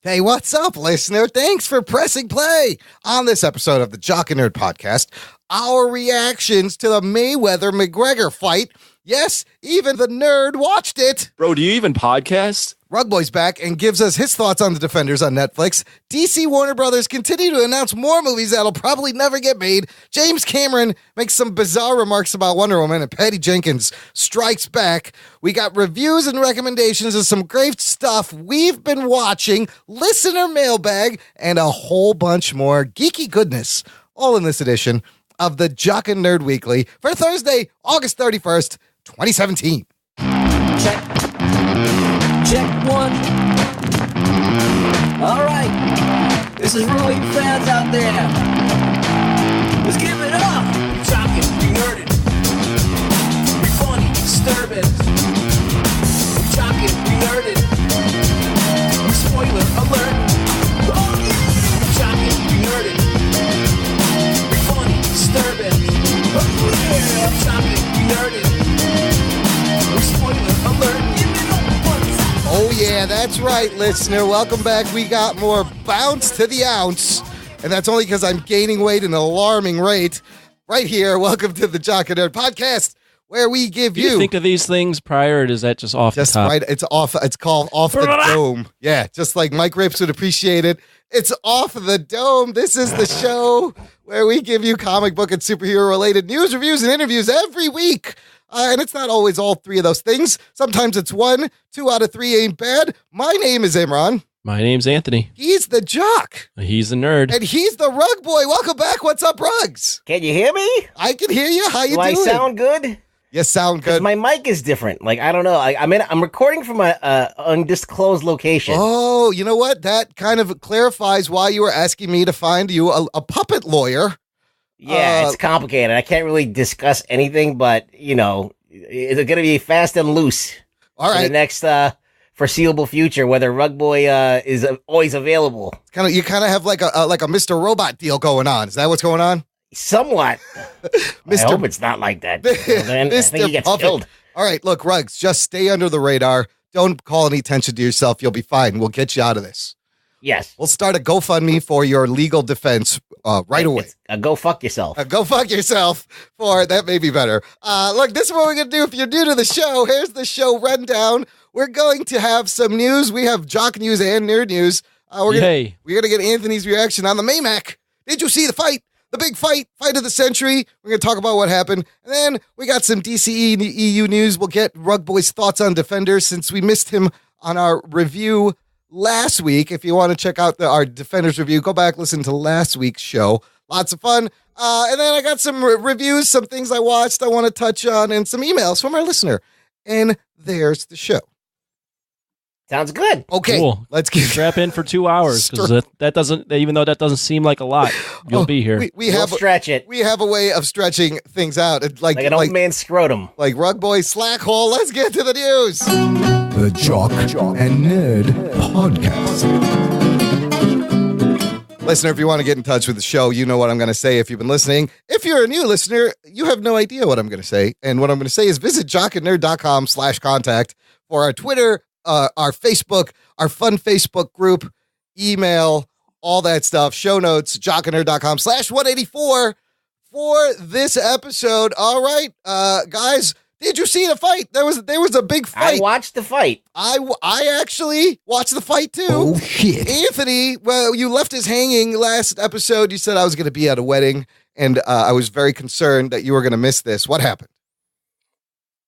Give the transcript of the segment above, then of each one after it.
Hey, what's up, listener? Thanks for pressing play on this episode of the Jock and Nerd Podcast. Our reactions to the Mayweather-McGregor fight. Yes, even the nerd watched it. Bro, do you even podcast? Rugboy's back and gives us his thoughts on The Defenders on Netflix. DC Warner Brothers continue to announce more movies that'll probably never get made. James Cameron makes some bizarre remarks about Wonder Woman, and Patty Jenkins strikes back. We got reviews and recommendations of some great stuff we've been watching, listener mailbag, and a whole bunch more geeky goodness, all in this edition of the Jock and Nerd Weekly for Thursday, August 31st, 2017. Check one. All right. This is for all you fans out there. Let's give it up. Be talking, be nerded. Be funny, disturbing. Be talking, be nerded. Be spoiler alert. Oh yeah. Be talking, be nerded. Be funny, disturbing. Oh yeah. Be talking, be nerded. Be spoiler alert. Oh, yeah, that's right, listener. Welcome back. We got more bounce to the ounce, and that's only because I'm gaining weight at an alarming rate. Right here, welcome to the Jock and Nerd Podcast, where we give Do you think of these things prior, or is that just off the top? Right, it's called off the dome. Yeah, just like Mike Rips would appreciate it. It's off the dome. This is the show where we give you comic book and superhero-related news, reviews, and interviews every week. And it's not always all three of those things. Sometimes it's 1, 2 out of 3 ain't bad. My name is Imran. My name's Anthony. He's the Jock. He's the nerd. And he's the Rug Boy. Welcome back. What's up, Rugs? Can you hear me? I can hear you. How you Do doing? I sound good? You sound good. My mic is different. Like, I don't know. I'm recording from an undisclosed location. Oh, you know what? That kind of clarifies why you were asking me to find you a puppet lawyer. Yeah, it's complicated. I can't really discuss anything, but, you know, it's going to be fast and loose all right. for the next foreseeable future, whether Rug Boy is always available. You kind of have like a Mr. Robot deal going on. Is that what's going on? Somewhat. I hope it's not like that. Man, I think he gets killed. All right, look, Rugs, just stay under the radar. Don't call any attention to yourself. You'll be fine. We'll get you out of this. Yes. We'll start a GoFundMe for your legal defense right away. Go fuck yourself. Go fuck yourself for that may be better. Look, this is what we're going to do. If you're new to the show, here's the show rundown. We're going to have some news. We have Jock News and Nerd News. We're going to get Anthony's reaction on the MayMac. Did you see the fight? The big fight of the century. We're going to talk about what happened. And then we got some DCE and EU news. We'll get Rug Boy's thoughts on Defenders since we missed him on our review last week. If you want to check out our Defenders review, go back, listen to last week's show. Lots of fun. And then I got some reviews, some things I watched I want to touch on, and some emails from our listener. And there's the show. Sounds good. Okay, cool. Let's get strap in for 2 hours, because that doesn't, even though that doesn't seem like a lot, you'll be here. We'll stretch it. We have a way of stretching things out. It's like an old man scrotum. Like Rug Boy slack hole. Let's get to the news. The Jock and Nerd Podcast. Listener, if you want to get in touch with the show, you know what I'm going to say if you've been listening. If you're a new listener, you have no idea what I'm going to say. And what I'm going to say is visit jockandnerd.com/contact for our Twitter, our Facebook, our fun Facebook group, email, all that stuff, show notes, jockandnerd.com/184 for this episode. All right, guys, did you see the fight? There was a big fight. I watched the fight. I actually watched the fight too. Oh, shit. Anthony, well, you left us hanging last episode. You said I was going to be at a wedding, and I was very concerned that you were going to miss this. What happened?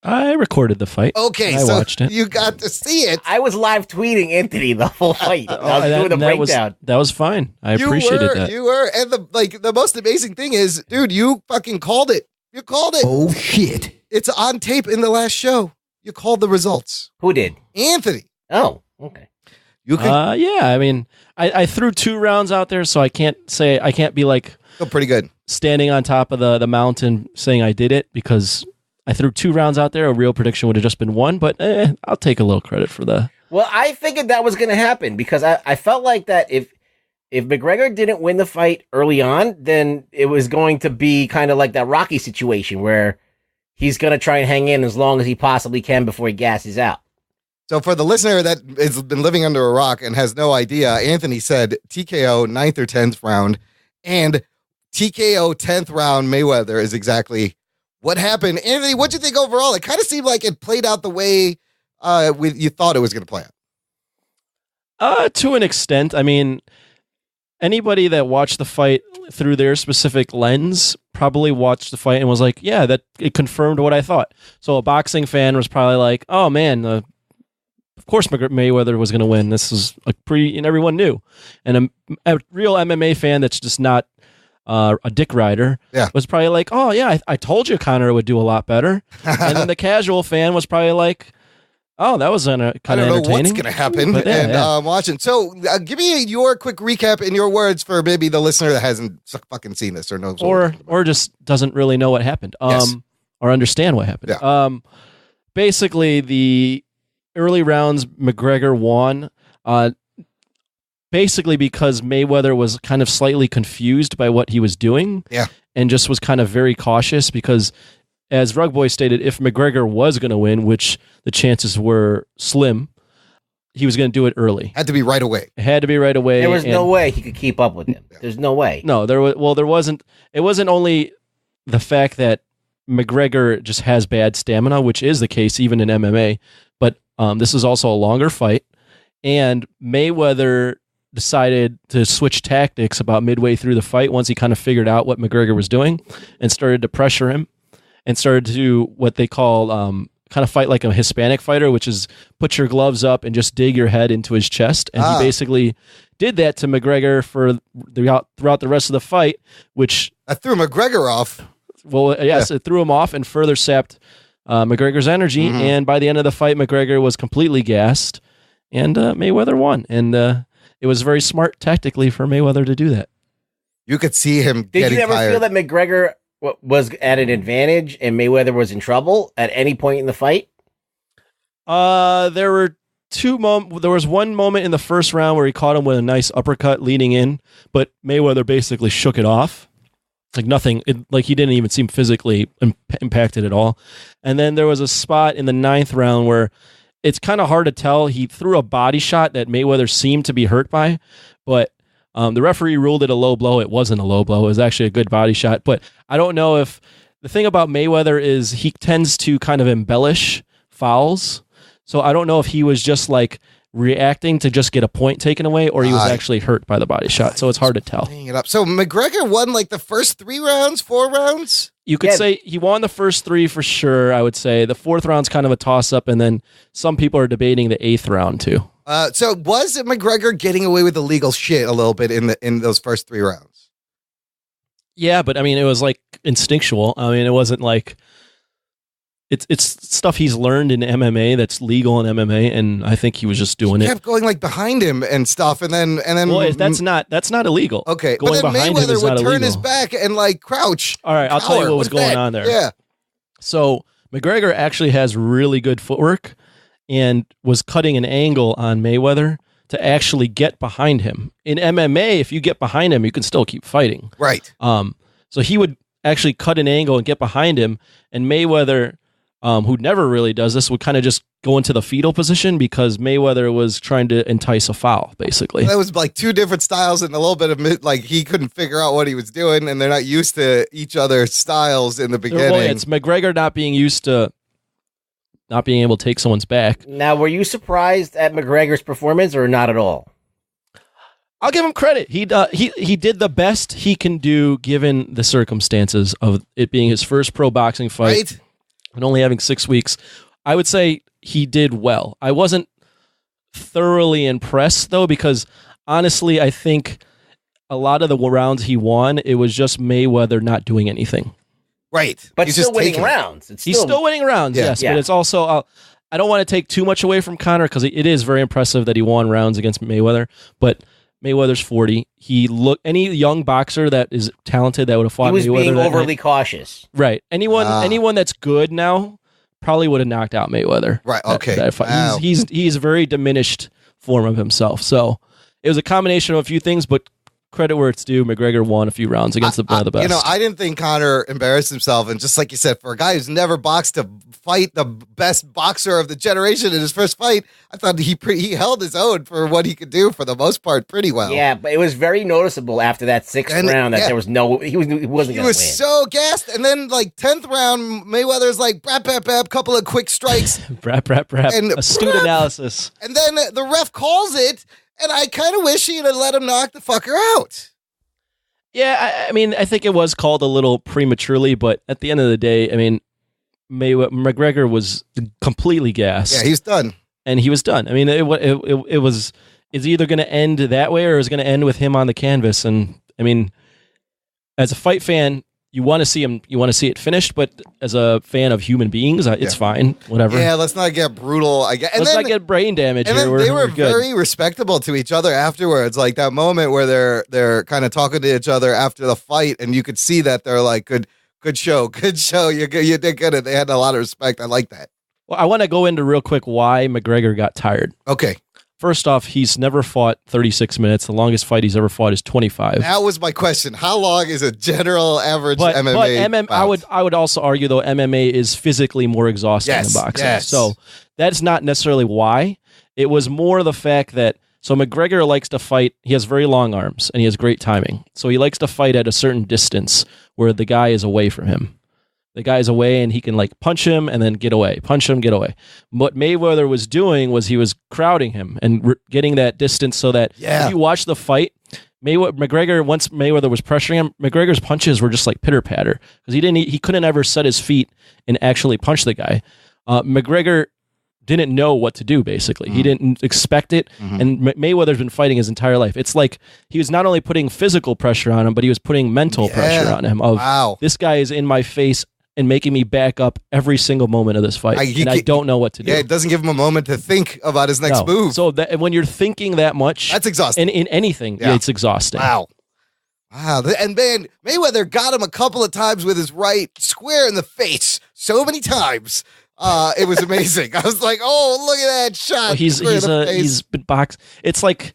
I recorded the fight. Okay, I watched it. You got to see it. I was live tweeting Anthony the whole fight. I was doing the breakdown. That was fine. I appreciated that. You were, and the most amazing thing is, dude, you fucking called it. You called it. Oh, shit. It's on tape in the last show. You called the results. Who did? Anthony. Oh, okay. You can. Yeah, I mean, I threw 2 rounds out there, so I can't be like pretty good standing on top of the mountain saying I did it, because I threw 2 rounds out there. A real prediction would have just been 1, but I'll take a little credit for that. Well, I figured that was going to happen because I felt like that if McGregor didn't win the fight early on, then it was going to be kind of like that Rocky situation where he's going to try and hang in as long as he possibly can before he gasses out. So for the listener that has been living under a rock and has no idea, Anthony said TKO 9th or 10th round, and TKO 10th round Mayweather is exactly what happened. Anthony, what'd you think overall? It kind of seemed like it played out the way you thought it was going to play out. To an extent. I mean, anybody that watched the fight through their specific lens probably watched the fight and was like, yeah, that it confirmed what I thought. So a boxing fan was probably like, oh man, of course Mayweather was going to win. This is and everyone knew. And a real MMA fan that's just not a dick rider was probably like, oh yeah, I told you Conor would do a lot better. And then the casual fan was probably like, oh, that was kind of entertaining. I don't know what's going to happen. I'm watching. So give me your quick recap in your words for maybe the listener that hasn't fucking seen this or knows. Or just doesn't really know what happened or understand what happened. Yeah. Basically, the early rounds, McGregor won. Basically because Mayweather was kind of slightly confused by what he was doing. Yeah. And just was kind of very cautious because, as Rugboy stated, if McGregor was going to win, which the chances were slim, he was going to do it early. Had to be right away. It had to be right away. There was no way he could keep up with him. There's no way. No, there wasn't. It wasn't only the fact that McGregor just has bad stamina, which is the case even in MMA, but this is also a longer fight, and Mayweather decided to switch tactics about midway through the fight once he kind of figured out what McGregor was doing and started to pressure him and started to do what they call kind of fight like a Hispanic fighter, which is put your gloves up and just dig your head into his chest. And he basically did that to McGregor throughout the rest of the fight, which... That threw McGregor off. Well, yes, it threw him off and further sapped McGregor's energy. Mm-hmm. And by the end of the fight, McGregor was completely gassed and Mayweather won. And it was very smart tactically for Mayweather to do that. You could see him Did getting you ever tired. feel that McGregor was at an advantage and Mayweather was in trouble at any point in the fight? There were there was one moment in the first round where he caught him with a nice uppercut leading in, but Mayweather basically shook it off. Like nothing, like he didn't even seem physically impacted at all. And then there was a spot in the 9th round where it's kind of hard to tell. He threw a body shot that Mayweather seemed to be hurt by, but the referee ruled it a low blow. It wasn't a low blow. It was actually a good body shot. But I don't know if the thing about Mayweather is he tends to kind of embellish fouls. So I don't know if he was just like reacting to just get a point taken away or he was actually hurt by the body shot. So it's hard to tell. It up. So McGregor won like the first 3 rounds, 4 rounds? You could say he won the first 3 for sure, I would say. The 4th round's kind of a toss-up, and then some people are debating the 8th round too. So was McGregor getting away with illegal shit a little bit in those first 3 rounds? Yeah, but I mean, it was like instinctual. I mean, it wasn't like... It's stuff he's learned in MMA that's legal in MMA, and I think he was just doing it. He kept going like behind him and stuff, and then. Well, that's not illegal. Okay, going but then behind him is Mayweather would not turn illegal. his back and like crouch. All right, I'll tell you what was going on there. Yeah. So McGregor actually has really good footwork, and was cutting an angle on Mayweather to actually get behind him. In MMA, if you get behind him, you can still keep fighting. Right. So he would actually cut an angle and get behind him, and Mayweather. Who never really does this, would kind of just go into the fetal position because Mayweather was trying to entice a foul, basically. That was like 2 different styles and a little bit of like he couldn't figure out what he was doing, and they're not used to each other's styles in the beginning. Well, it's McGregor not being used to not being able to take someone's back. Now, were you surprised at McGregor's performance or not at all? I'll give him credit. He did the best he can do given the circumstances of it being his first pro boxing fight. Right. And only having 6 weeks. I would say he did well. I wasn't thoroughly impressed, though, because honestly, I think a lot of the rounds he won, it was just Mayweather not doing anything. Right. But he's still winning rounds. He's still winning rounds, yes. Yeah. But it's also, I don't want to take too much away from Conor because it is very impressive that he won rounds against Mayweather. But Mayweather's 40. Any young boxer that is talented that would have fought Mayweather. He was being overly cautious. Right. Anyone that's good now probably would have knocked out Mayweather. Right. Okay. That fight. Wow. He's a very diminished form of himself. So it was a combination of a few things, but credit where it's due. McGregor won a few rounds against one of the best. You know, I didn't think Conor embarrassed himself. And just like you said, for a guy who's never boxed to fight the best boxer of the generation in his first fight, I thought he held his own for what he could do for the most part pretty well. Yeah, but it was very noticeable after that sixth round that there was no, he wasn't going to win. He was so gassed. And then like 10th round, Mayweather's like, brap, brap, brap, couple of quick strikes. brap, brap, brap. And astute analysis. And then the ref calls it. And I kind of wish he'd have let him knock the fucker out. Yeah, I mean, I think it was called a little prematurely, but at the end of the day, I mean, McGregor was completely gassed. Yeah, he's done. And he was done. I mean, it's either going to end that way or it's going to end with him on the canvas. And I mean, as a fight fan, you want to see it finished, but as a fan of human beings, it's fine. Whatever. Yeah, let's not get brutal. Let's not get brain damage. And here. then they were very respectable to each other afterwards. Like that moment where they're kind of talking to each other after the fight, and you could see that they're like, good show. You did good. They had a lot of respect. I like that. Well, I want to go into real quick why McGregor got tired. Okay. First off, he's never fought 36 minutes. The longest fight he's ever fought is 25. That was my question. How long is a general average MMA? But I would also argue, though, MMA is physically more exhausting than boxing. Yes. So that's not necessarily why. It was more the fact that, so McGregor likes to fight. He has very long arms, and he has great timing. So he likes to fight at a certain distance where the guy is away from him. The guy's away and he can like punch him and then get away, punch him, get away. What Mayweather was doing was he was crowding him and getting that distance so that if you watch the fight, McGregor, once Mayweather was pressuring him, McGregor's punches were just like pitter patter because he couldn't ever set his feet and actually punch the guy. McGregor didn't know what to do, basically. He didn't expect it, and Mayweather's been fighting his entire life. It's like he was not only putting physical pressure on him, but he was putting mental pressure on him of, this guy is in my face and making me back up every single moment of this fight, and I don't know what to do. Yeah, it doesn't give him a moment to think about his next move. So when you're thinking that much... That's exhausting. In anything, it's exhausting. Wow. And man, Mayweather got him a couple of times with his right square in the face. So many times. It was amazing. I was like, oh, look at that shot. Well, he's been boxed. It's like,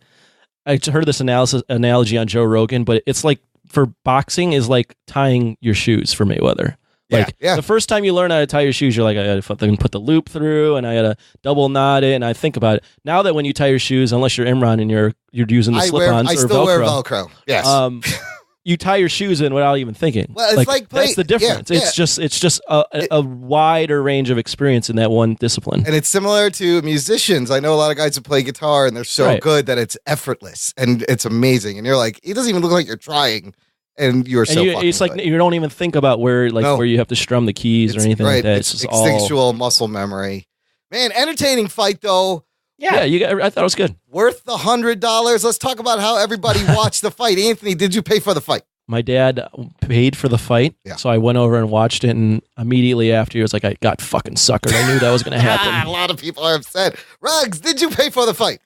I heard this analogy on Joe Rogan, but it's like for boxing is like tying your shoes for Mayweather. Like the first time you learn how to tie your shoes, you're like, I gotta put the loop through and I gotta double knot it, and I think about it. Now that when you tie your shoes, unless you're Imran and you're using the slip-ons or Velcro. I still wear Velcro. Yes. You tie your shoes in without even thinking. Well, it's like that's the difference. Yeah, It's just a wider range of experience in that one discipline. And it's similar to musicians. I know a lot of guys who play guitar and they're so good that it's effortless and it's amazing. And you're like, it doesn't even look like you're trying. And you're so fucking it's like good. You don't even think about where you have to strum the keys or anything like that. It's just instinctual muscle memory. Man, entertaining fight though. Yeah, I thought it was good. Worth the $100. Let's talk about how everybody watched the fight. Anthony, did you pay for the fight? My dad paid for the fight, so I went over and watched it, and immediately after, he was like, I got fucking suckered. I knew that was going to happen. A lot of people are upset. Ruggs, did you pay for the fight?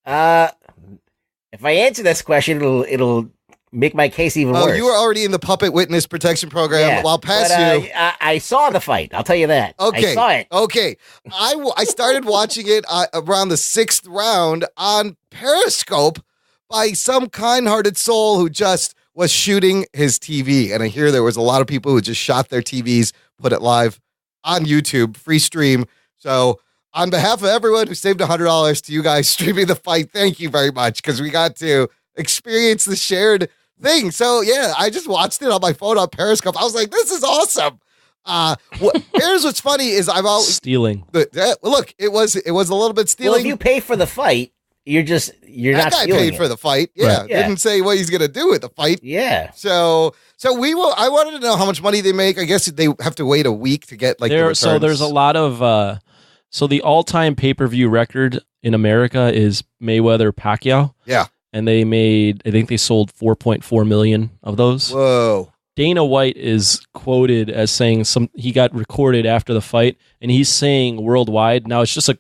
If I answer this question, it'll make my case even worse. You were already in the puppet witness protection program. I'll pass you. I saw the fight. I'll tell you that. Okay. I saw it. Okay. I started watching it around the 6th round on Periscope by some kind-hearted soul who just was shooting his TV. And I hear there was a lot of people who just shot their TVs, put it live on YouTube, free stream. So on behalf of everyone who saved $100 to you guys streaming the fight, thank you very much, because we got to experience the shared thing. So yeah, I just watched it on my phone on Periscope. I was like, this is awesome. Here's what's funny is I've always stealing. Look, it was a little bit stealing. Well, if you pay for the fight, you're not stealing. That guy paid for the fight. Yeah. Right. Yeah. Didn't say what he's gonna do with the fight. Yeah. So I wanted to know how much money they make. I guess they have to wait a week to get the returns. So there's a lot of so the all-time pay-per-view record in America is Mayweather Pacquiao. Yeah. And I think they sold 4.4 million of those. Whoa. Dana White is quoted as saying he got recorded after the fight, and he's saying worldwide, now it's just a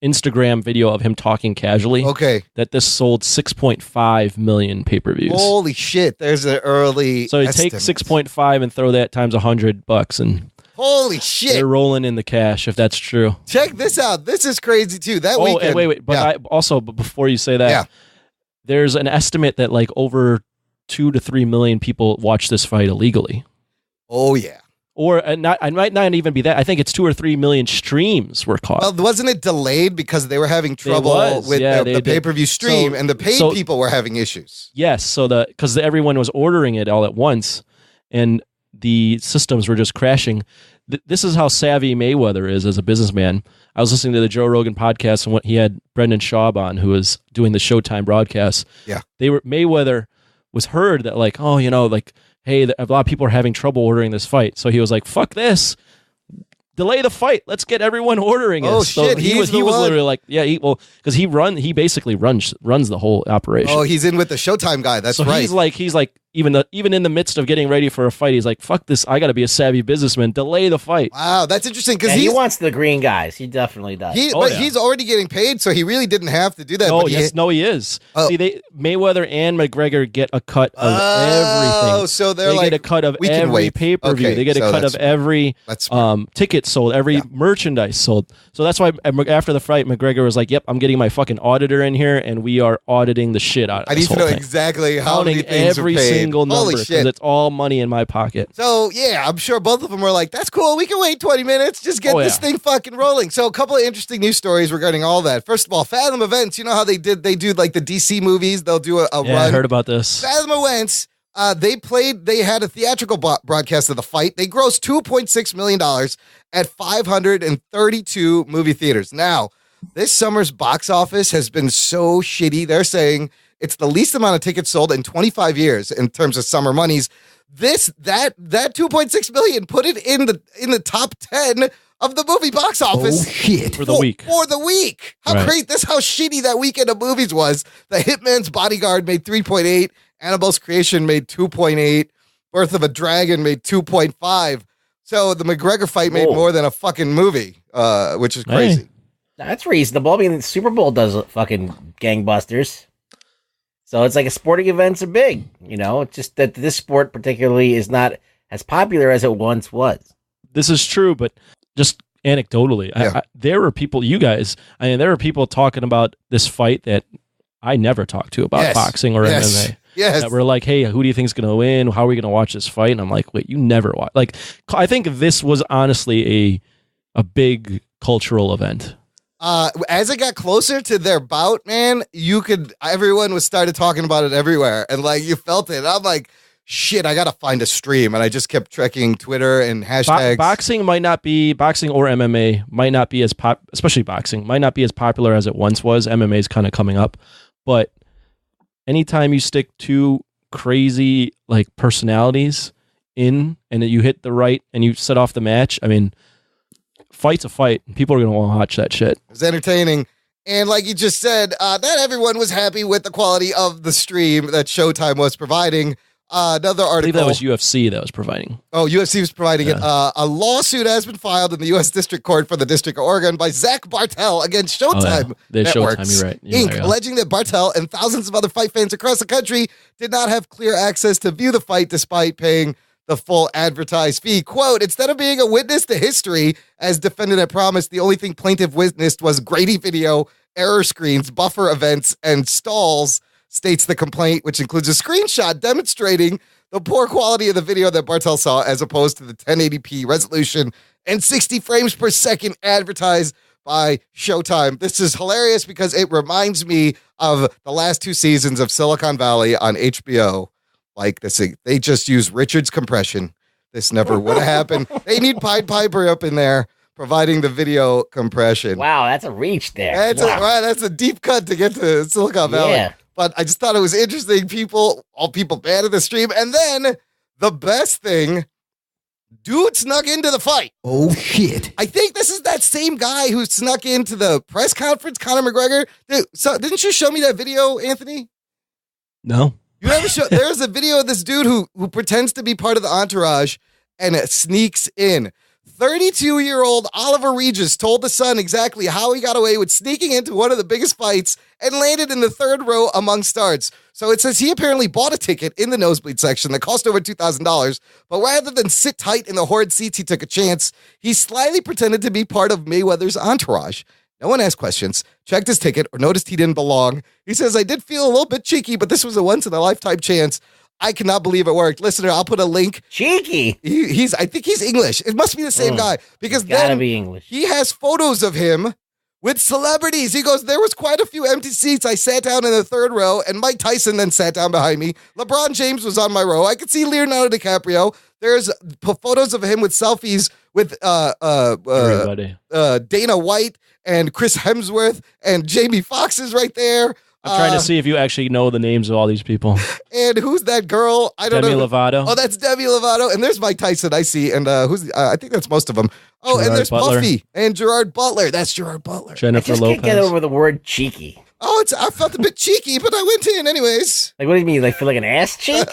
Instagram video of him talking casually. Okay. That this sold 6.5 million pay-per-views. Holy shit. There's an early So you take 6.5 and throw that times $100 and holy shit. They're rolling in the cash if that's true. Check this out. This is crazy too. That weekend. Wait. But before you say that, there's an estimate that like over 2 to 3 million people watch this fight illegally. Oh yeah. Or not, I might not even be that. I think it's 2 or 3 million streams were caught. Well, wasn't it delayed because they were having trouble with the pay-per-view stream, and the paid people were having issues? Yes, so because everyone was ordering it all at once, and the systems were just crashing. This is how savvy Mayweather is as a businessman. I was listening to the Joe Rogan podcast, and what he had Brendan Schaub on, who was doing the Showtime broadcast. Yeah, Mayweather was heard that like, oh, like, hey, a lot of people are having trouble ordering this fight. So he was like, fuck this. Delay the fight. Let's get everyone ordering it. Oh, so shit. He was literally like, yeah, because he basically runs the whole operation. Oh, he's in with the Showtime guy. That's right. He's like, even in the midst of getting ready for a fight, he's like, fuck this. I got to be a savvy businessman. Delay the fight. Wow, that's interesting because he wants the green guys. He definitely does. He's already getting paid, so he really didn't have to do that. Oh, he is. Oh. See, Mayweather and McGregor get a cut of everything. Oh, so they get a cut of every pay-per-view. Okay, they get a cut of every ticket sold, every merchandise sold. So that's why after the fight, McGregor was like, yep, I'm getting my fucking auditor in here, and we are auditing the shit out of this whole thing. I need to know exactly how many things every are paid. single number, because it's all money in my pocket. So, yeah, I'm sure both of them were like, that's cool. We can wait 20 minutes. Just get this thing fucking rolling. So a couple of interesting news stories regarding all that. First of all, Fathom Events, you know how they do like the DC movies? They'll do a run. I heard about this. Fathom Events, they had a theatrical broadcast of the fight. They grossed $2.6 million at 532 movie theaters. Now, this summer's box office has been so shitty. They're saying it's the least amount of tickets sold in 25 years in terms of summer monies. That 2.6 million put it in the top 10 of the movie box office. Oh shit! For the week. How crazy! This is how shitty that weekend of movies was. The Hitman's Bodyguard made 3.8. Annabelle's Creation made 2.8. Birth of a Dragon made 2.5. So the McGregor fight made more than a fucking movie, which is crazy. Hey. That's reasonable. I mean, the Super Bowl does fucking gangbusters. So it's like a sporting events are big, It's just that this sport particularly is not as popular as it once was. This is true, but just anecdotally, there were people, there were people talking about this fight that I never talked to about boxing or MMA. Yes. That were like, hey, who do you think is going to win? How are we going to watch this fight? And I'm like, wait, you never watch. Like, I think this was honestly a big cultural event. As it got closer to their bout, man, everyone was started talking about it everywhere, and like you felt it. I'm like, shit, I gotta find a stream, and I just kept checking Twitter and hashtags. Boxing or MMA might not be especially boxing might not be as popular as it once was. MMA is kind of coming up, but anytime you stick two crazy like personalities in, and you hit the right, and you set off the match, I mean. Fight's a fight. People are going to want to watch that shit. It was entertaining. And like you just said, not everyone was happy with the quality of the stream that Showtime was providing. Another article. I believe that was UFC that was providing. Oh, UFC was providing it. A lawsuit has been filed in the U.S. District Court for the District of Oregon by Zach Bartel against Showtime Networks, Showtime, you're right. Inc., alleging that Bartel and thousands of other fight fans across the country did not have clear access to view the fight despite paying the full advertised fee. Quote, instead of being a witness to history, as defendant had promised, the only thing plaintiff witnessed was grainy video, error screens, buffer events, and stalls, states the complaint, which includes a screenshot demonstrating the poor quality of the video that Bartel saw as opposed to the 1080p resolution and 60 frames per second advertised by Showtime. This is hilarious because it reminds me of the last 2 seasons of Silicon Valley on HBO. Like this, they just use Richard's compression. This never would have happened. They need Pied Piper up in there providing the video compression. Wow, that's a reach there. That's a deep cut to get to Silicon Valley. Yeah. But I just thought it was interesting. All people bad at the stream. And then the best thing, dude snuck into the fight. Oh, shit. I think this is that same guy who snuck into the press conference, Conor McGregor. Dude, so didn't you show me that video, Anthony? No. You never show. There's a video of this dude who pretends to be part of the entourage and sneaks in. 32-year-old Oliver Regis told The Sun exactly how he got away with sneaking into one of the biggest fights and landed in the third row among stars. So it says he apparently bought a ticket in the nosebleed section that cost over $2,000, but rather than sit tight in the horrid seats, he took a chance. He slyly pretended to be part of Mayweather's entourage. No one asked questions, checked his ticket, or noticed he didn't belong. He says, I did feel a little bit cheeky, but this was a once-in-a-lifetime chance. I cannot believe it worked. Listener, I'll put a link. Cheeky. I think he's English. It must be the same guy because Gotta be English. He has photos of him with celebrities. He goes, there was quite a few empty seats. I sat down in the third row, and Mike Tyson then sat down behind me. LeBron James was on my row. I could see Leonardo DiCaprio. There's photos of him with selfies with Dana White and Chris Hemsworth, and Jamie Foxx is right there. I'm trying to see if you actually know the names of all these people. And who's that girl? I don't know. Demi Lovato. Oh, that's Demi Lovato. And there's Mike Tyson, I see. And I think that's most of them. Oh, Gerard and there's Butler. Puffy and Gerard Butler. That's Gerard Butler. Jennifer I just Lopez. can't get over the word cheeky. Oh, I felt a bit cheeky, but I went in anyways. Like, what do you mean? Like, feel like an ass cheek?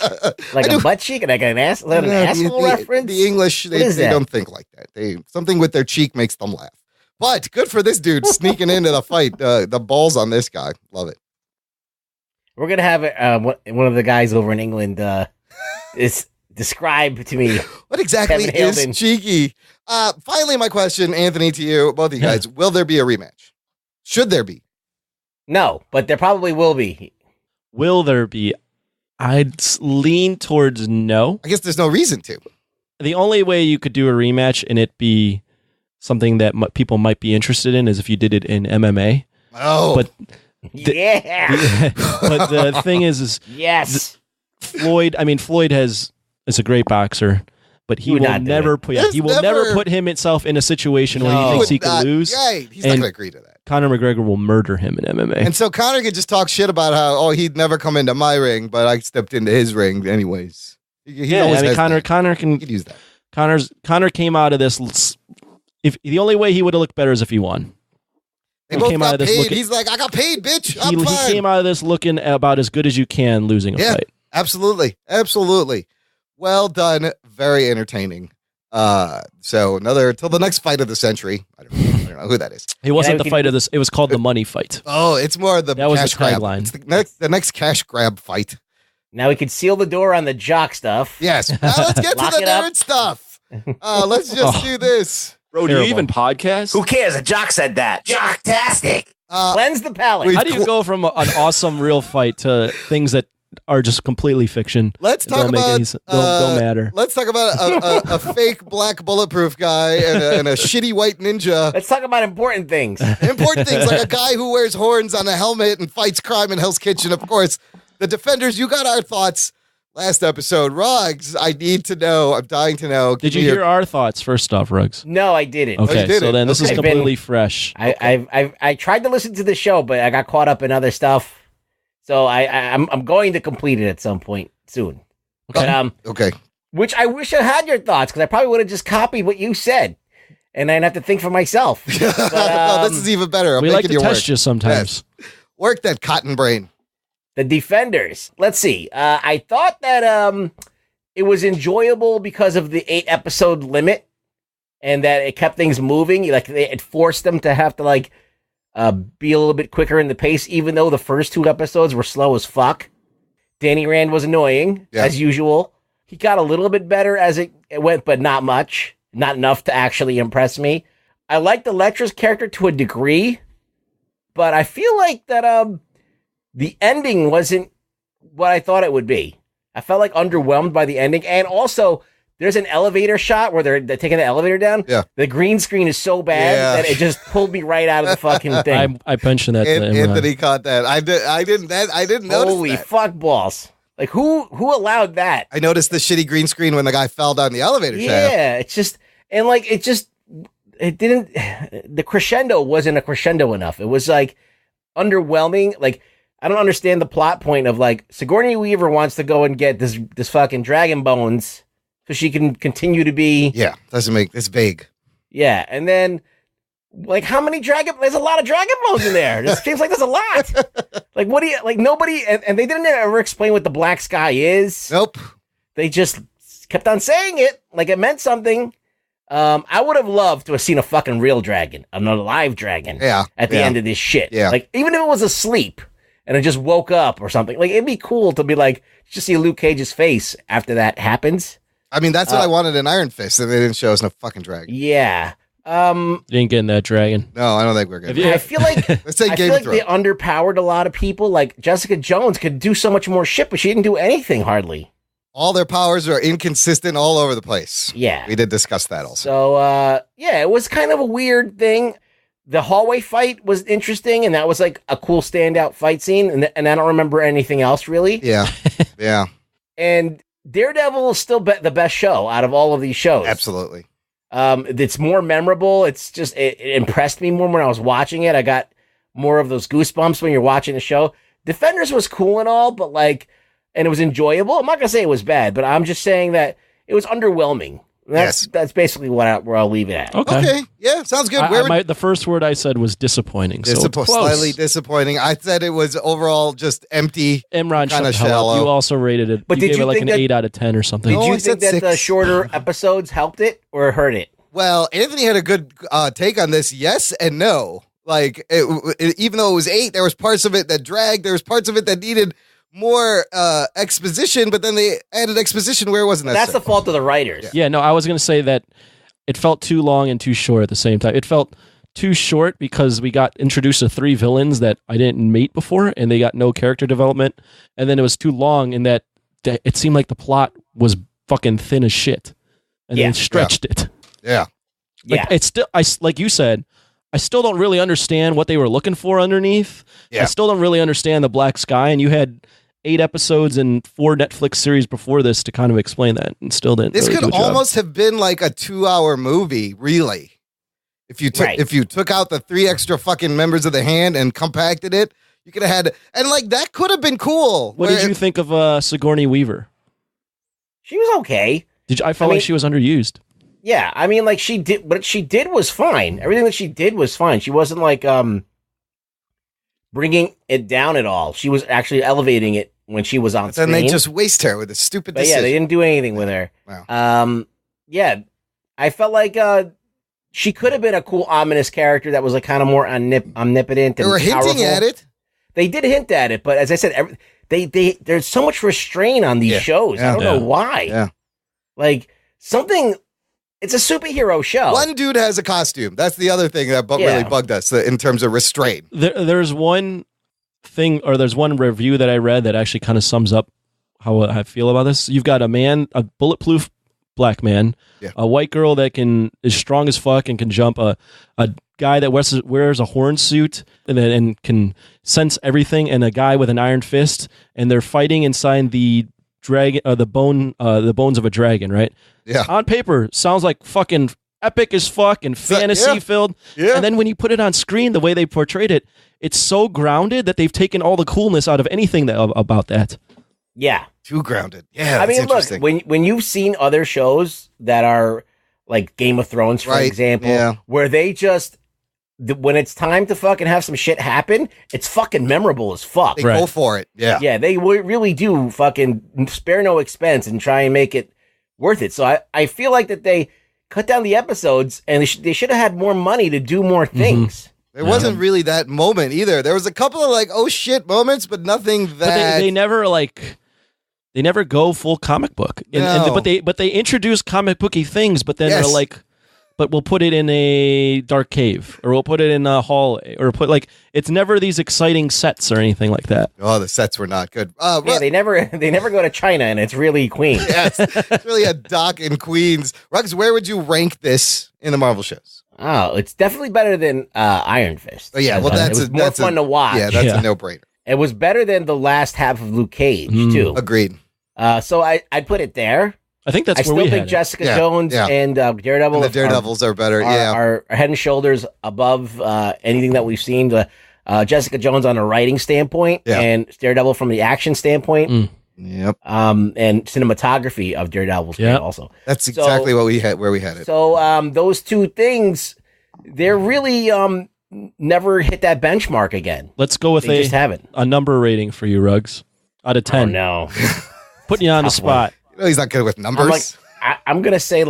Like a butt cheek? Like an ass? Like an asshole reference? The English, they don't think like that. Something with their cheek makes them laugh. But good for this dude sneaking into the fight. The balls on this guy. Love it. We're going to have one of the guys over in England is describe to me. What exactly is cheeky? Finally, my question, Anthony, to you, both of you guys. Will there be a rematch? Should there be? No, but there probably will be. Will there be? I'd lean towards no. I guess there's no reason to. The only way you could do a rematch and it be something that people might be interested in is if you did it in MMA. Oh. But Yeah. But the thing is yes, Floyd is a great boxer, but he will never put himself in a situation where he thinks he could lose. Right. He's not going to agree to that. Conor McGregor will murder him in MMA. And so Conor could just talk shit about how, he'd never come into my ring, but I stepped into his ring anyways. Conor can use that. Conor came out of this. If the only way he would have looked better is if he won. They both got paid. He's like, I got paid, bitch. I'm fine. He came out of this looking about as good as you can, losing a fight. Absolutely. Well done. Very entertaining. So till the next fight of the century. I don't know who that is. It wasn't the fight of this. It was called the money fight. Oh, it's more the that was cash the tagline. It's the next cash grab fight. Now we can seal the door on the jock stuff. Yes. Now let's get to the nerd stuff. Let's just do this. Bro, do you even podcast? Who cares? A jock said that. Jocktastic. Cleanse the palate. How do you go from an awesome real fight to things that are just completely fiction? Let's talk about don't matter. Let's talk about a fake black bulletproof guy and a shitty white ninja. Let's talk about important things. Important things like a guy who wears horns on a helmet and fights crime in Hell's Kitchen. Of course, the Defenders. You got our thoughts. Last episode, Ruggs, I need to know. I'm dying to know. Did you hear our thoughts first off, Ruggs? No, I didn't. Okay, so then this is completely fresh. I tried to listen to the show, but I got caught up in other stuff. So I'm going to complete it at some point soon. Okay. Okay. Which I wish I had your thoughts, because I probably would have just copied what you said, and I'd have to think for myself. But, this is even better. We like to test you sometimes. Yes. Work that cotton brain. The Defenders. Let's see. I thought that it was enjoyable because of the 8-episode limit, and that it kept things moving. Like it forced them to have to be a little bit quicker in the pace, even though the first 2 episodes were slow as fuck. Danny Rand was annoying as usual. He got a little bit better as it went, but not much, not enough to actually impress me. I liked Elektra's character to a degree, but I feel like that the ending wasn't what I thought it would be. I felt underwhelmed by the ending. And also, there's an elevator shot where they're taking the elevator down. Yeah. The green screen is so bad that it just pulled me right out of the fucking thing. I mentioned that to Imran. Anthony caught that. I didn't notice Holy that. fuck balls. Who allowed that? I noticed the shitty green screen when the guy fell down the elevator shaft. Yeah, it's just, and it didn't, the crescendo wasn't a crescendo enough. It was underwhelming. I don't understand the plot point of Sigourney Weaver wants to go and get this fucking dragon bones so she can continue to be. Yeah, it's vague. Yeah, and then how many there's a lot of dragon bones in there. It seems like there's a lot. What do you nobody and they didn't ever explain what the black sky is. Nope. They just kept on saying it like it meant something. I would have loved to have seen a fucking real dragon, an alive dragon. Yeah. At the end of this shit. Yeah. Even if it was asleep and it just woke up or something. It'd be cool to be just see Luke Cage's face after that happens. I mean, that's what I wanted in Iron Fist, and they didn't show us no fucking dragon. Yeah. You ain't getting that dragon. No, I don't think we're getting. I feel like let's say I Game feel of like they Thrones. underpowered a lot of people. Like Jessica Jones could do so much more shit, but she didn't do anything hardly. All their powers are inconsistent all over the place. Yeah. We did discuss that also. So, it was kind of a weird thing. The hallway fight was interesting, and that was like a cool standout fight scene, and I don't remember anything else really. Yeah. Yeah. And Daredevil is still the best show out of all of these shows. Absolutely. It's more memorable. It's just, it impressed me more when I was watching it. I got more of those goosebumps when you're watching the show. Defenders was cool and all, but and it was enjoyable. I'm not going to say it was bad, but I'm just saying that it was underwhelming. That's basically where I'll leave it at. Okay. Yeah, sounds good. The first word I said was disappointing. So it's close. Slightly disappointing. I said it was overall just empty. Imran, kind of shallow. You also rated it. But you did gave you it like think an that- 8 out of 10 or something. Did you think that the shorter episodes helped it or hurt it? Well, Anthony had a good take on this. Yes and no. Like, even though it was 8, there was parts of it that dragged. There was parts of it that needed more exposition, but then they added exposition where it wasn't necessary. That's the fault of the writers. Yeah, no, I was going to say that it felt too long and too short at the same time. It felt too short because we got introduced to 3 villains that I didn't meet before, and they got no character development. And then it was too long in that it seemed like the plot was fucking thin as shit, and they stretched it. Yeah, It's still, like you said, I still don't really understand what they were looking for underneath. Yeah. I still don't really understand the Black Sky, and you had 8 episodes and 4 Netflix series before this to kind of explain that, and still didn't. This really could do a job. almost have been like a 2-hour movie, really. If you took out the 3 extra fucking members of the hand and compacted it, you could have had, and that could have been cool. What did you think of Sigourney Weaver? She was okay. I felt like she was underused. Yeah, I mean, she did, what she did was fine. Everything that she did was fine. She wasn't bringing it down at all. She was actually elevating it when she was on screen. Then they just waste her with a stupid decision. Yeah, they didn't do anything with her. Wow. I felt like she could have been a cool, ominous character that was kind of more omnipotent. They were hinting at it. They did hint at it, but as I said, there's so much restraint on these shows. I don't know why. Yeah. It's a superhero show. One dude has a costume. That's the other thing that really bugged us in terms of restraint. There's one thing, or there's one review that I read that actually kind of sums up how I feel about this. You've got a bulletproof black man, a white girl that is strong as fuck and can jump, a guy that wears a horn suit and can sense everything, and a guy with an iron fist, and they're fighting inside the dragon, the bones of a dragon, right? Yeah. On paper, sounds like fucking epic as fuck and fantasy filled. Yeah. And then when you put it on screen, the way they portrayed it, it's so grounded that they've taken all the coolness out of anything about that. Yeah. Too grounded. Yeah. I mean, look, when you've seen other shows that are like Game of Thrones, for example, where they just, when it's time to fucking have some shit happen, it's fucking memorable as fuck. They go for it. Yeah. Yeah, they really do fucking spare no expense and try and make it worth it. So I feel like that they cut down the episodes, and they should have had more money to do more things. There wasn't really that moment either. There was a couple of oh shit moments, but nothing that. But they never go full comic book. But they introduce comic booky things, but then they're like, but we'll put it in a dark cave, or we'll put it in a hallway, or it's never these exciting sets or anything like that. Oh, the sets were not good. They never go to China, and it's really Queens. Yes, it's really a dock in Queens. Ruggs, where would you rank this in the Marvel shows? Oh, it's definitely better than Iron Fist. Oh, yeah, well, it was more fun to watch. Yeah, that's a no-brainer. It was better than the last half of Luke Cage too. Agreed. So I'd put it there. I think that's I where still we think had Jessica it. Jones and Daredevil. And the Daredevils are better. Are head and shoulders above anything that we've seen. Jessica Jones on a writing standpoint, and Daredevil from the action standpoint. Yep. And cinematography of Daredevil's also. That's exactly what we had. Where we had it. So those two things, they're really never hit that benchmark again. Let's go with a number rating for you, Ruggs, out of 10. Oh, no. Putting you on the spot. You know he's not good with numbers. I'm gonna say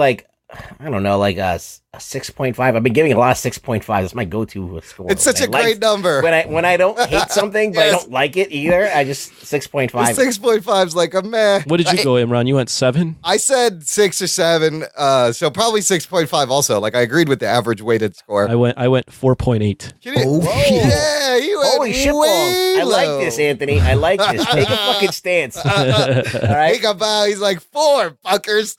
I don't know, like a 6.5. I've been giving a lot of 6.5. That's my go-to score. It's such a great number. When I don't hate something, but I don't like it either, I just 6.5. 6.5 is like a meh. What did you go, Imran? You went 7? I said 6 or 7, so probably 6.5 also. Like I agreed with the average weighted score. I went 4.8. Yeah, you went Holy shit way balls. I like low. this, Anthony. I like this. Take a fucking stance. All right? Take a bow. He's like 4 fuckers.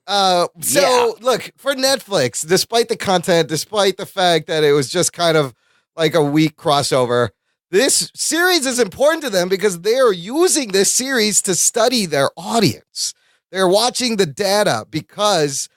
Look, for Netflix, despite the content, despite the fact that it was just kind of like a weak crossover, this series is important to them because they are using this series to study their audience. They're watching the data because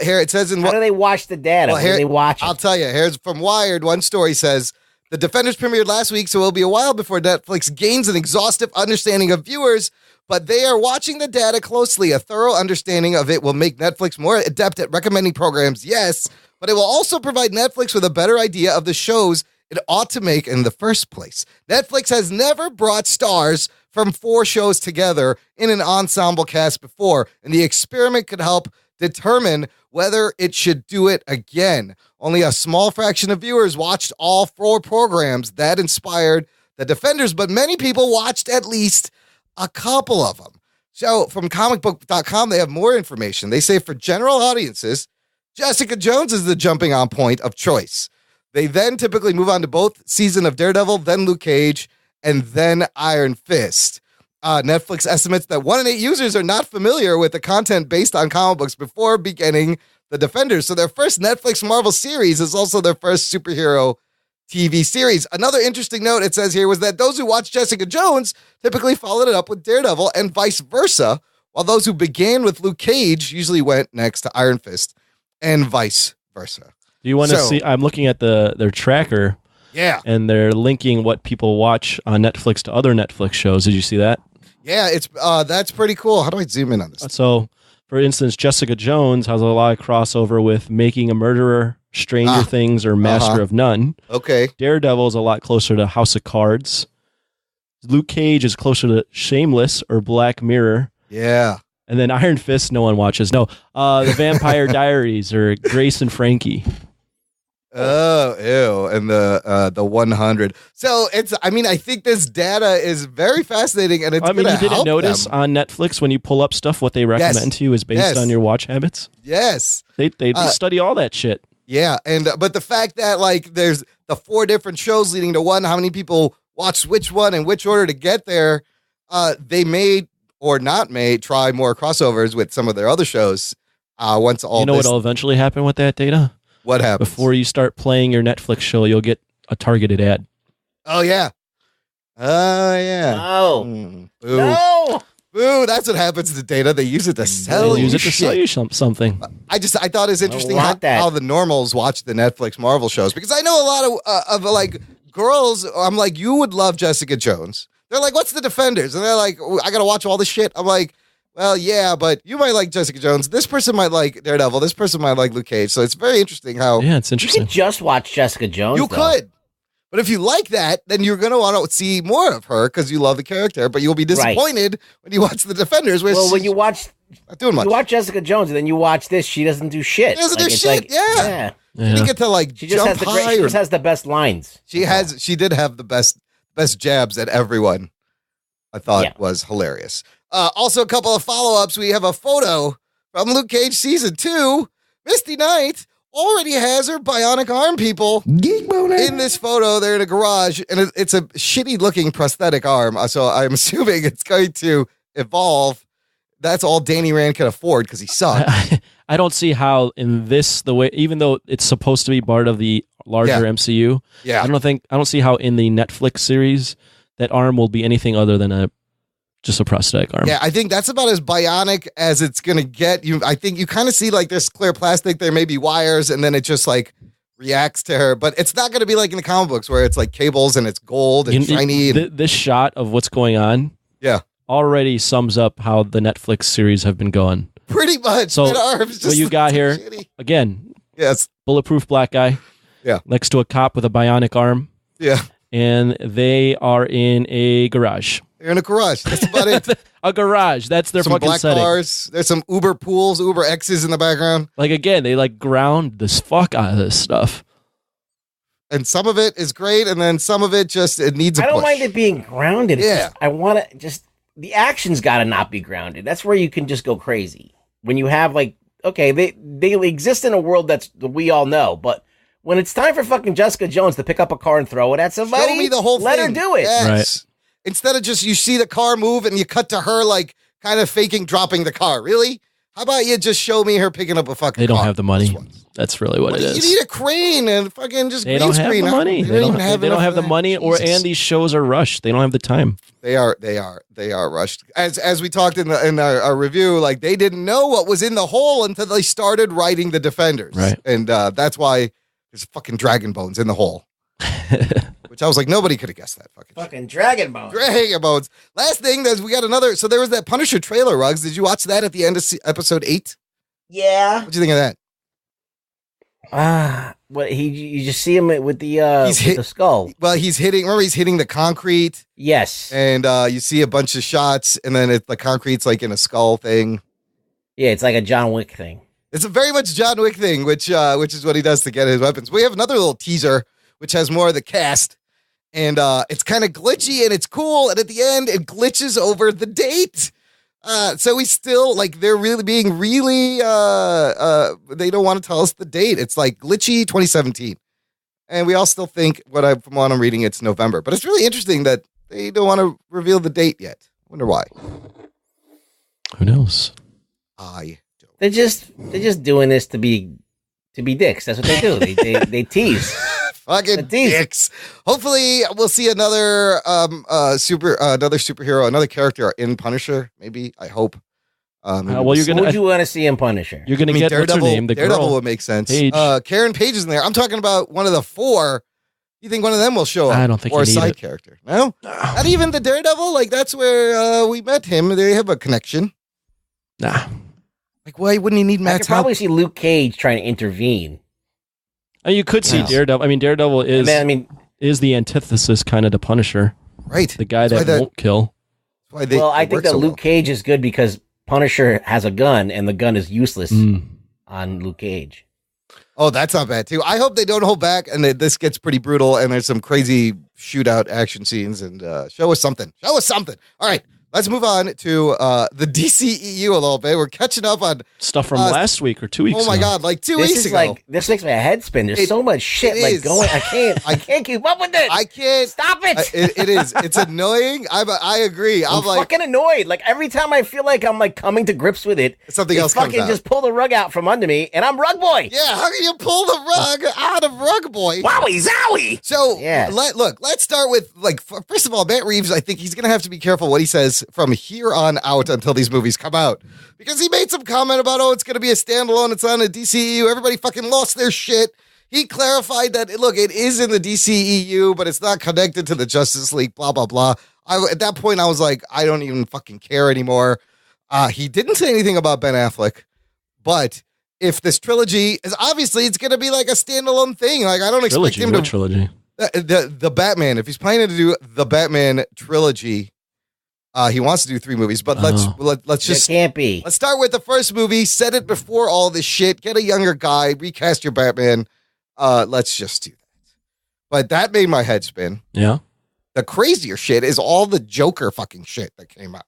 here it says How do they watch the data? Well, How do they watch it? I'll tell you. Here's from Wired. One story says the Defenders premiered last week, so it'll be a while before Netflix gains an exhaustive understanding of viewers. But they are watching the data closely. A thorough understanding of it will make Netflix more adept at recommending programs, yes, but it will also provide Netflix with a better idea of the shows it ought to make in the first place. Netflix has never brought stars from 4 shows together in an ensemble cast before, and the experiment could help determine whether it should do it again. Only a small fraction of viewers watched all 4 programs that inspired the Defenders, but many people watched at least a couple of them. So from comicbook.com, they have more information. They say for general audiences, Jessica Jones is the jumping on point of choice. They then typically move on to both season of Daredevil, then Luke Cage, and then Iron Fist. Netflix estimates that 1 in 8 users are not familiar with the content based on comic books before beginning the Defenders. So their first Netflix Marvel series is also their first superhero TV series. Another interesting note it says here was that those who watched Jessica Jones typically followed it up with Daredevil and vice versa, while those who began with Luke Cage usually went next to Iron Fist and vice versa. Do you want to see? I'm looking at their tracker. Yeah. And they're linking what people watch on Netflix to other Netflix shows. Did you see that? Yeah, it's that's pretty cool. How do I zoom in on this? So, for instance, Jessica Jones has a lot of crossover with Making a Murderer, Stranger Things, or Master of None. Okay. Daredevil is a lot closer to House of Cards. Luke Cage is closer to Shameless or Black Mirror. Yeah. And then Iron Fist, no one watches. No, The Vampire Diaries or Grace and Frankie. Oh, ew. And the 100. So it's, I mean, I think this data is very fascinating and it's I mean, you didn't help notice them. on Netflix when you pull up stuff, what they recommend to you is based on your watch habits? Yes. They study all that shit. Yeah. And, but the fact that like there's the 4 different shows leading to one, how many people watch which one and which order to get there, they may or not may try more crossovers with some of their other shows. Once all what'll eventually happen with that data? What happens? Before you start playing your Netflix show, you'll get a targeted ad. Oh, yeah. Oh, yeah. Oh. Boo. No. Boo. That's what happens to data. They use it to sell you Use it to shit. sell you something. I thought it was interesting want that. how the normals watch the Netflix Marvel shows, because I know a lot of like girls. I'm like, you would love Jessica Jones. They're like, what's the Defenders? And they're like, I got to watch all this shit. I'm like, well, yeah, but you might like Jessica Jones. This person might like Daredevil. This person might like Luke Cage. So it's very interesting how... Yeah, it's You interesting. could just watch Jessica Jones. You could. But if you like that, then you're going to want to see more of her because you love the character, but you'll be disappointed when you watch the Defenders. Where Well, when you watch... not doing much. You watch Jessica Jones and then you watch this, she doesn't do shit. She doesn't do it's shit, yeah. She didn't get to like She just jump has the high. she just has the best lines. She did have the best jabs at everyone. I thought was hilarious. Also, a couple of follow-ups. We have a photo from Luke Cage Season 2. Misty Knight already has her bionic arm, people. In this photo, they're in a garage, and it's a shitty-looking prosthetic arm. So I'm assuming it's going to evolve. That's all Danny Rand can afford because he sucks. I don't see how in this, the way, even though it's supposed to be part of the larger MCU, Yeah. I don't see how in the Netflix series that arm will be anything other than just a prosthetic arm. Yeah, I think that's about as bionic as it's going to get. I think you kind of see like this clear plastic, there may be wires, and then it just like reacts to her. But it's not going to be like in the comic books where it's like cables and it's gold and shiny. This shot of what's going on already sums up how the Netflix series have been going. Pretty much. So that arm's just what you got here, shitty. again, Yes. bulletproof black guy Yeah. next to a cop with a bionic arm. Yeah. and they are in a garage. They're in a garage. That's about it. A garage. That's their some fucking black setting. cars. There's some Uber pools, Uber X's in the background. Like, again, they like ground this fuck out of this stuff. And some of it is great, and then some of it it needs a push. I don't mind it being grounded. It's Yeah. just, I want to just, the action's got to not be grounded. That's where you can just go crazy. When you have like, okay, they exist in a world that we all know, but when it's time for fucking Jessica Jones to pick up a car and throw it at somebody, Show me the whole let thing. her do it. Yes. Right. Instead of just you see the car move and you cut to her like kind of faking dropping the car. Really? How about you just show me her picking up a fucking car? They don't have the money. That's really what it is. You need a crane and fucking just They green don't have screen. the money. They don't have the money, and these shows are rushed. They don't have the time. They are rushed. As we talked in our review, like they didn't know what was in the hole until they started writing the Defenders. Right. And that's why there's fucking dragon bones in the hole. Which I was like, nobody could have guessed that fucking dragon bones. Dragon bones. Last thing is we got another. So there was that Punisher trailer, Ruggs. Did you watch that at the end of episode 8? Yeah. What'd you think of that? What you just see him with the skull. Well, he's hitting the concrete. Yes. And you see a bunch of shots, and then the concrete's like in a skull thing. Yeah, it's like a John Wick thing. It's a very much John Wick thing, which is what he does to get his weapons. We have another little teaser, which has more of the cast, and it's kind of glitchy and it's cool. And at the end, it glitches over the date. So we still they're really being they don't want to tell us the date. It's like glitchy 2017, and we all still think from what I'm reading, it's November. But it's really interesting that they don't want to reveal the date yet. I wonder why. Who knows? They're just doing this to be dicks. That's what they do. They tease. Fucking dicks. Hopefully, we'll see another superhero, another character in Punisher. Maybe I hope. What would you want to see in Punisher? You're gonna get Daredevil. What's her name? The Daredevil girl. would make sense. Page. Karen Page is in there. I'm talking about one of the 4. You think one of them will show up? I don't think or you a need side it. character. No, not even the Daredevil. Like that's where we met him. They have a connection. Nah. Like why wouldn't he need I Matt's could probably help? see Luke Cage trying to intervene. And you could see Daredevil. I mean, Daredevil is the antithesis kind of to Punisher. Right. The guy that won't kill. I think that Luke Cage is good because Punisher has a gun and the gun is useless on Luke Cage. Oh, that's not bad too. I hope they don't hold back and that this gets pretty brutal and there's some crazy shootout action scenes and show us something. Show us something. All right. Let's move on to the DCEU a little bit. We're catching up on stuff from last week or 2 weeks ago. Oh my God, like 2 weeks ago. This makes my head spin. There's so much shit going. I can't keep up with it. I can't. Stop it. It is. It's annoying. I agree. I'm like fucking annoyed. Like every time I feel like I'm like coming to grips with it, something else comes fucking out. just pull the rug out from under me and I'm Rug Boy. Yeah, how can you pull the rug out of Rug Boy? Wowie zowie. So let's start with first of all, Matt Reeves. I think he's gonna have to be careful what he says from here on out until these movies come out, because he made some comment about it's gonna be a standalone. It's on a DCEU. Everybody fucking lost their shit. He clarified that it is in the DCEU, but it's not connected to the Justice League. Blah blah blah. At that point, I was like, I don't even fucking care anymore. He didn't say anything about Ben Affleck, but if this trilogy is obviously it's going to be like a standalone thing. Like I don't expect him to trilogy. The Batman. If he's planning to do the Batman trilogy, he wants to do 3 movies. But let's just it can't be. Let's start with the first movie. Set it before all this shit. Get a younger guy. Recast your Batman. Let's just do that. But that made my head spin. Yeah. The crazier shit is all the Joker fucking shit that came out.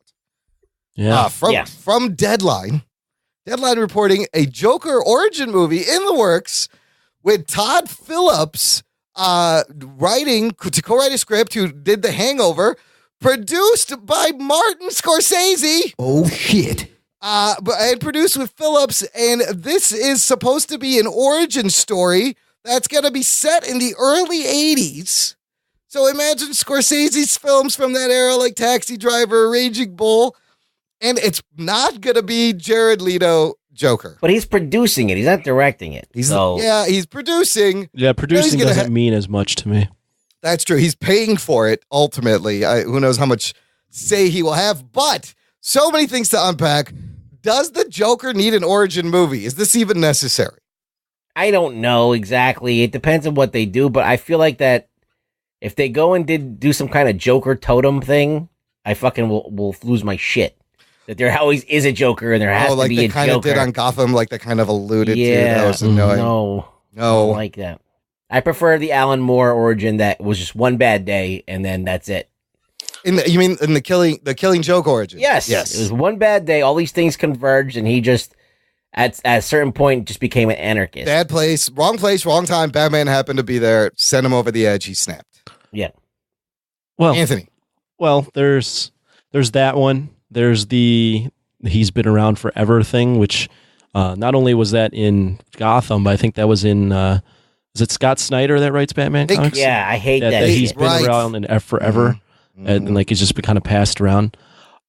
Yeah. From Deadline. Deadline reporting a Joker origin movie in the works with Todd Phillips writing to co-write a script who did The Hangover, produced by Martin Scorsese. Oh, shit. And produced with Phillips. And this is supposed to be an origin story that's going to be set in the early 80s. So imagine Scorsese's films from that era, like Taxi Driver, Raging Bull. And it's not going to be Jared Leto Joker. But he's producing it. He's not directing it. He's producing. Yeah, producing doesn't mean as much to me. That's true. He's paying for it, ultimately. Who knows how much say he will have. But so many things to unpack. Does the Joker need an origin movie? Is this even necessary? I don't know exactly. It depends on what they do. But I feel like that If they go and do some kind of Joker totem thing, I fucking will lose my shit. That there always is a Joker and there has to be a Joker. Like they kind of did on Gotham, like they kind of alluded to. That was annoying. No, I don't like that. I prefer the Alan Moore origin that was just one bad day and then that's it. You mean in the Killing Joke origin? Yes. It was one bad day. All these things converged, and he just at a certain point just became an anarchist. Bad place, wrong time. Batman happened to be there, sent him over the edge. He snapped. Yeah. Well, Anthony. Well, there's that one. There's the he's been around forever thing, which not only was that in Gotham, but I think that was in. Is it Scott Snyder that writes Batman comics? Yeah, I hate that. He's been around in forever. And like it's just been kind of passed around.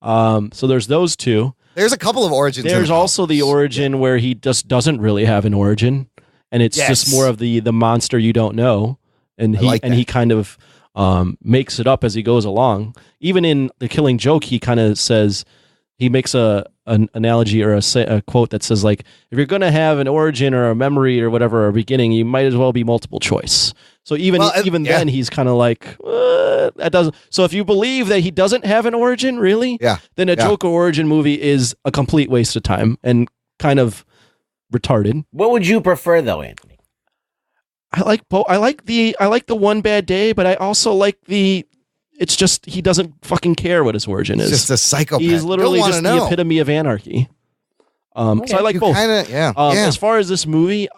So there's those two. There's a couple of origins. There's also the origin where he just doesn't really have an origin, and it's just more of the monster you don't know, and he kind of makes it up as he goes along. Even in The Killing Joke, he kind of says he makes an analogy or a quote that says like, if you're going to have an origin or a memory or whatever or a beginning, you might as well be multiple choice. So even then, he's kind of like, that doesn't. So if you believe that he doesn't have an origin, really, then a Joker origin movie is a complete waste of time and kind of retarded. What would you prefer, though, Anthony? I like both. I like the one bad day, but I also like the. It's just he doesn't fucking care what his origin is. Just a psychopath. He's literally just the epitome of anarchy. So I like both. As far as this movie,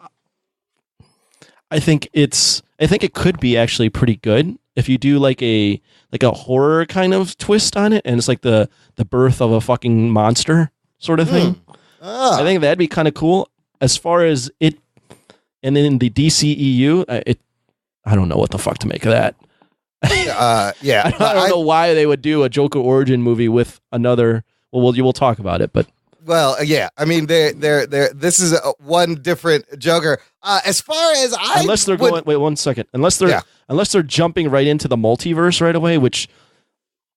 I think it could be actually pretty good if you do like a horror kind of twist on it, and it's like the birth of a fucking monster sort of thing. I think that'd be kind of cool. As far as it, and then the DCEU, I don't know what the fuck to make of that. I don't know why they would do a Joker origin movie with another. Well, we'll talk about it, but. Well, yeah. I mean, this is one different Joker. As far as unless they're going. Wait 1 second. Unless they're jumping right into the multiverse right away, which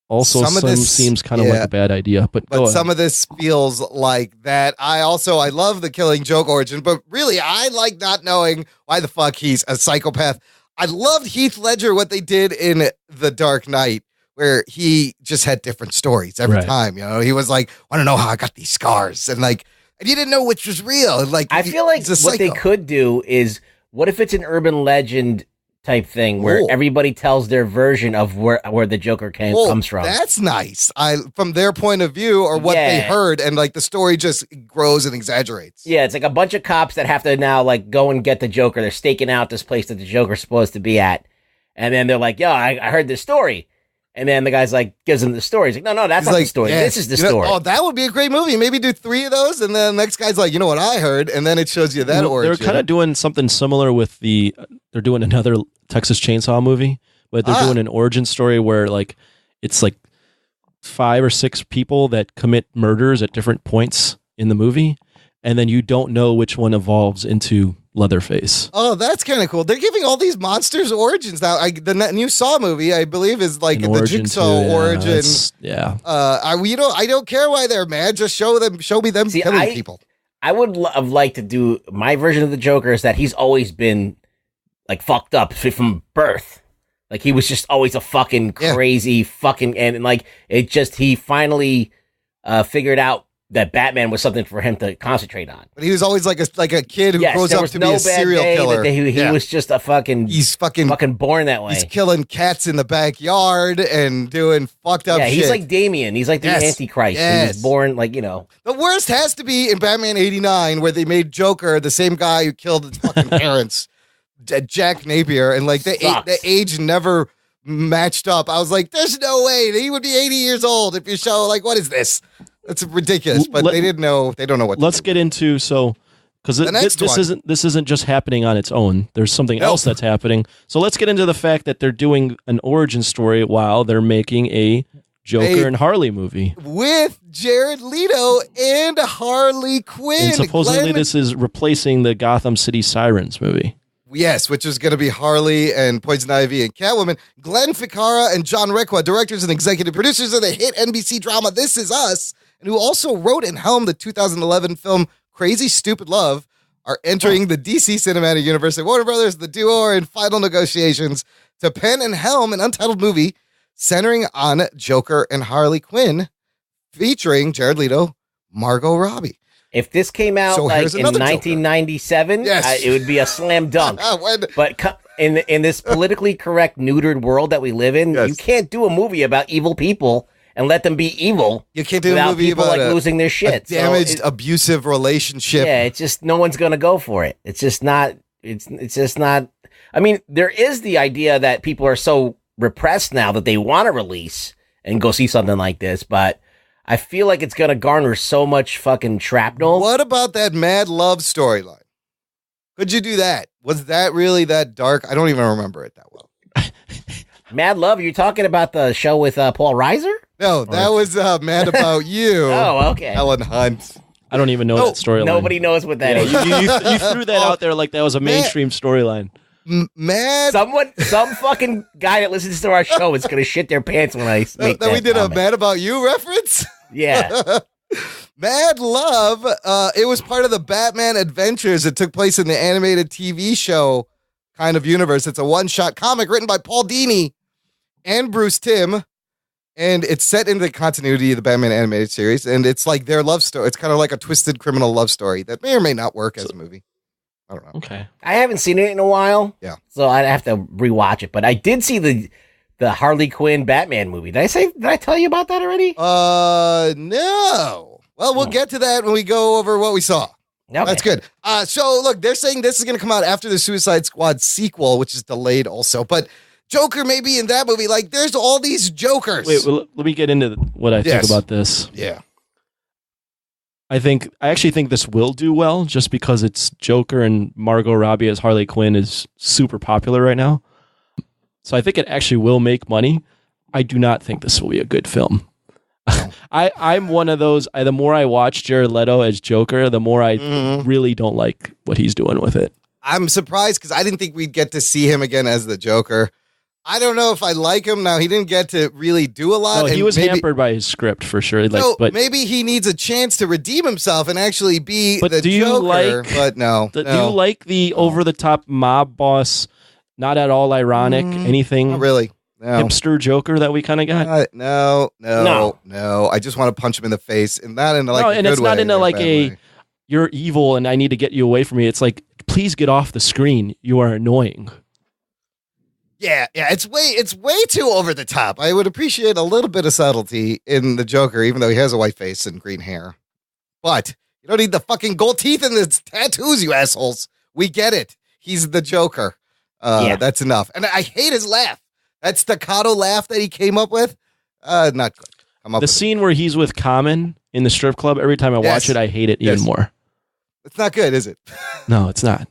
also seems kind of like a bad idea. But some of this feels like that. I love the Killing Joke origin, but really, I like not knowing why the fuck he's a psychopath. I loved Heath Ledger, what they did in The Dark Knight, where he just had different stories every time. You know, he was like, I don't know how I got these scars. And you didn't know which was real. And I feel like what they could do is, what if it's an urban legend type thing where everybody tells their version of where the Joker comes from? That's nice. From their point of view or what they heard, and the story just grows and exaggerates. Yeah, it's like a bunch of cops that have to now go and get the Joker. They're staking out this place that the Joker's supposed to be at. And then they're like, I heard this story. And then the guy's gives him the story. He's like, no, that's not the story. This is the story. That would be a great movie. Maybe do 3 of those. And then the next guy's like, you know what I heard? And then it shows you that origin. They're kind of doing something similar with they're doing another Texas Chainsaw movie, but they're doing an origin story where it's 5 or 6 people that commit murders at different points in the movie. And then you don't know which one evolves into Leatherface. Oh, that's kind of cool. They're giving all these monsters origins now. The new Saw movie, I believe, is the Jigsaw origin. I don't care why they're mad. Just show me them killing people. I would have liked to do my version of the Joker is that he's always been fucked up from birth. He was just always a fucking crazy fucking, and he finally figured out that Batman was something for him to concentrate on. But he was always like a kid who grows up to be a serial killer. He was just a fucking... He's fucking born that way. He's killing cats in the backyard and doing fucked up shit. Yeah, he's like Damien. He's like the Antichrist. Yes. He was born The worst has to be in Batman 89, where they made Joker the same guy who killed his fucking parents, Jack Napier, and the age never matched up. I was like, there's no way. He would be 80 years old if you show, what is this? It's ridiculous, but they didn't know. They don't know what. Let's get into because this isn't just happening on its own. There's something else that's happening. So let's get into the fact that they're doing an origin story while they're making a Joker and Harley movie with Jared Leto and Harley Quinn. And supposedly this is replacing the Gotham City Sirens movie. Yes, which is going to be Harley and Poison Ivy and Catwoman. Glenn Ficarra and John Requa, directors and executive producers of the hit NBC drama This Is Us, and who also wrote and helmed the 2011 film Crazy Stupid Love, are entering the DC Cinematic Universe. And Warner Brothers, the duo, are in final negotiations to pen and helm an untitled movie centering on Joker and Harley Quinn, featuring Jared Leto, Margot Robbie. If this came out in 1997, yes. It would be a slam dunk. But in this politically correct, neutered world that we live in, you can't do a movie about evil people and let them be evil. You can't do a movie people about losing their shit. A damaged, abusive relationship. Yeah, it's just no one's going to go for it. It's just not. It's just not. I mean, there is the idea that people are so repressed now that they want to release and go see something like this, but I feel like it's going to garner so much fucking shrapnel. What about that Mad Love storyline? Could you do that? Was that really that dark? I don't even remember it that well. Mad Love? You're talking about the show with Paul Reiser? No, that was Mad About You. Oh, okay. Hellen Hunt. I don't even know that storyline. Nobody knows what that is. You threw that out there like that was a mainstream storyline. Some fucking guy that listens to our show is going to shit their pants when I make that we did comment. a Mad About You reference? Yeah. Mad Love, it was part of the Batman Adventures. It took place in the animated TV show kind of universe. It's a one-shot comic written by Paul Dini and Bruce Timm, and it's set in the continuity of the Batman animated series, and it's like their love story. It's kind of like a twisted criminal love story that may or may not work as a movie. I don't know. Okay. I haven't seen it in a while. Yeah. So I'd have to rewatch it, but I did see the Harley Quinn Batman movie. Did I tell you about that already? No. Well, we'll get to that when we go over what we saw. Okay. That's good. So look, they're saying this is going to come out after the Suicide Squad sequel, which is delayed also, but Joker may be in that movie. Like, there's all these Jokers. Wait, well, let me get into what I think about this. Yeah. I actually think this will do well just because it's Joker and Margot Robbie as Harley Quinn is super popular right now. So I think it actually will make money. I do not think this will be a good film. I'm one of those, the more I watch Jared Leto as Joker, the more I really don't like what he's doing with it. I'm surprised because I didn't think we'd get to see him again as the Joker. I don't know if I like him now. He didn't get to really do a lot. No, he was hampered by his script for sure. But maybe he needs a chance to redeem himself and actually be the do you Joker. But no. Do you like the over-the-top mob boss, not at all ironic, anything? Not really. No. Hipster Joker that we kind of got? No. I just want to punch him in the face, and not in a and good it's not way, in a way. You're evil and I need to get you away from me. It's like, please get off the screen. You are annoying. Yeah, it's way too over the top. I would appreciate a little bit of subtlety in the Joker, even though he has a white face and green hair. But you don't need the fucking gold teeth and the tattoos, you assholes. We get it. He's the Joker. That's enough. And I hate his laugh. That staccato laugh that he came up with. Not good. The scene where he's with Common in the strip club, every time I watch it, I hate it even more. It's not good, is it? No, it's not.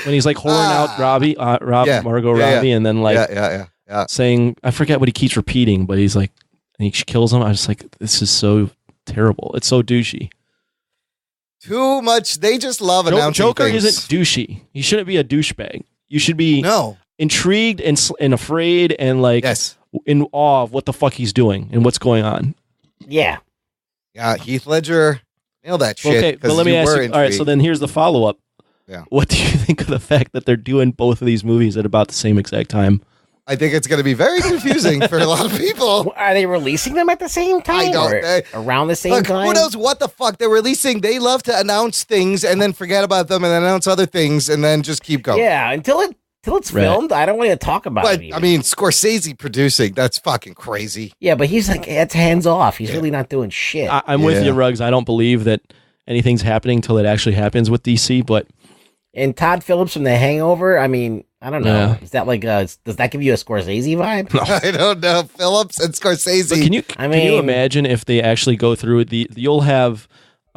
When he's like whoring out Margot Robbie, and then saying, I forget what he keeps repeating, but he's like, and he kills him. I was like, this is so terrible. It's so douchey. Too much. They just love announcing Joker things. isn't douchey. He shouldn't be a douchebag. You should be intrigued and afraid and in awe of what the fuck he's doing and what's going on. Yeah. Yeah, Heath Ledger nailed that shit. Okay, but let me ask you. All right, so then here's the follow-up. Yeah. What do you think of the fact that they're doing both of these movies at about the same exact time? I think it's going to be very confusing for a lot of people. Are they releasing them at the same time? I don't. Around the same time? Who knows what the fuck they're releasing? They love to announce things and then forget about them and then announce other things and then just keep going. Yeah, until it's filmed, I don't want to talk about it. But I mean, Scorsese producing, that's fucking crazy. Yeah, but he's like, it's hands off. He's really not doing shit. I'm with you, Ruggs. I don't believe that anything's happening until it actually happens with DC, but... And Todd Phillips from The Hangover, I mean, I don't know. Yeah. Is that does that give you a Scorsese vibe? No. I don't know. Phillips and Scorsese. But can you imagine if they actually go through you'll have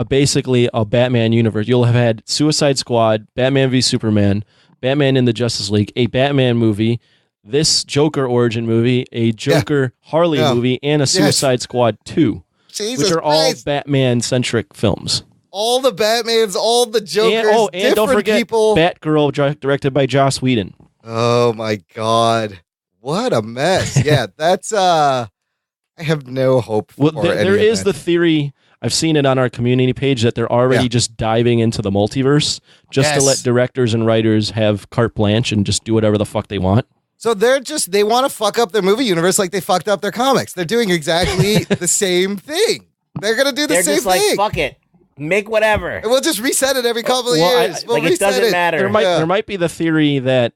basically a Batman universe. You'll have had Suicide Squad, Batman v Superman, Batman in the Justice League, a Batman movie, this Joker origin movie, a Joker Harley movie, and a Suicide Squad 2, which are all Batman-centric films. All the Batmans, all the Jokers, and don't forget people. Batgirl, directed by Joss Whedon. Oh my God. What a mess. Yeah, that's I have no hope for there is the theory, I've seen it on our community page, that they're already just diving into the multiverse just to let directors and writers have carte blanche and just do whatever the fuck they want. So they want to fuck up their movie universe like they fucked up their comics. They're doing exactly the same thing. They're going to do the same thing. Fuck it. Make whatever. And we'll just reset it every couple of years. It doesn't matter. There might be the theory that,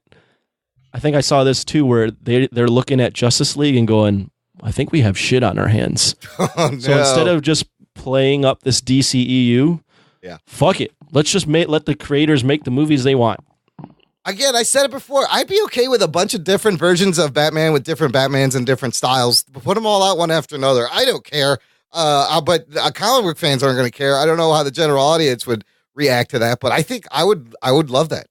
I think I saw this too, where they're looking at Justice League and going, I think we have shit on our hands. Oh, no. So instead of just playing up this DCEU, fuck it. Let's just let the creators make the movies they want. Again, I said it before. I'd be okay with a bunch of different versions of Batman with different Batmans and different styles. Put them all out one after another. I don't care. But comic book fans aren't going to care. I don't know how the general audience would react to that, but I think I would love that.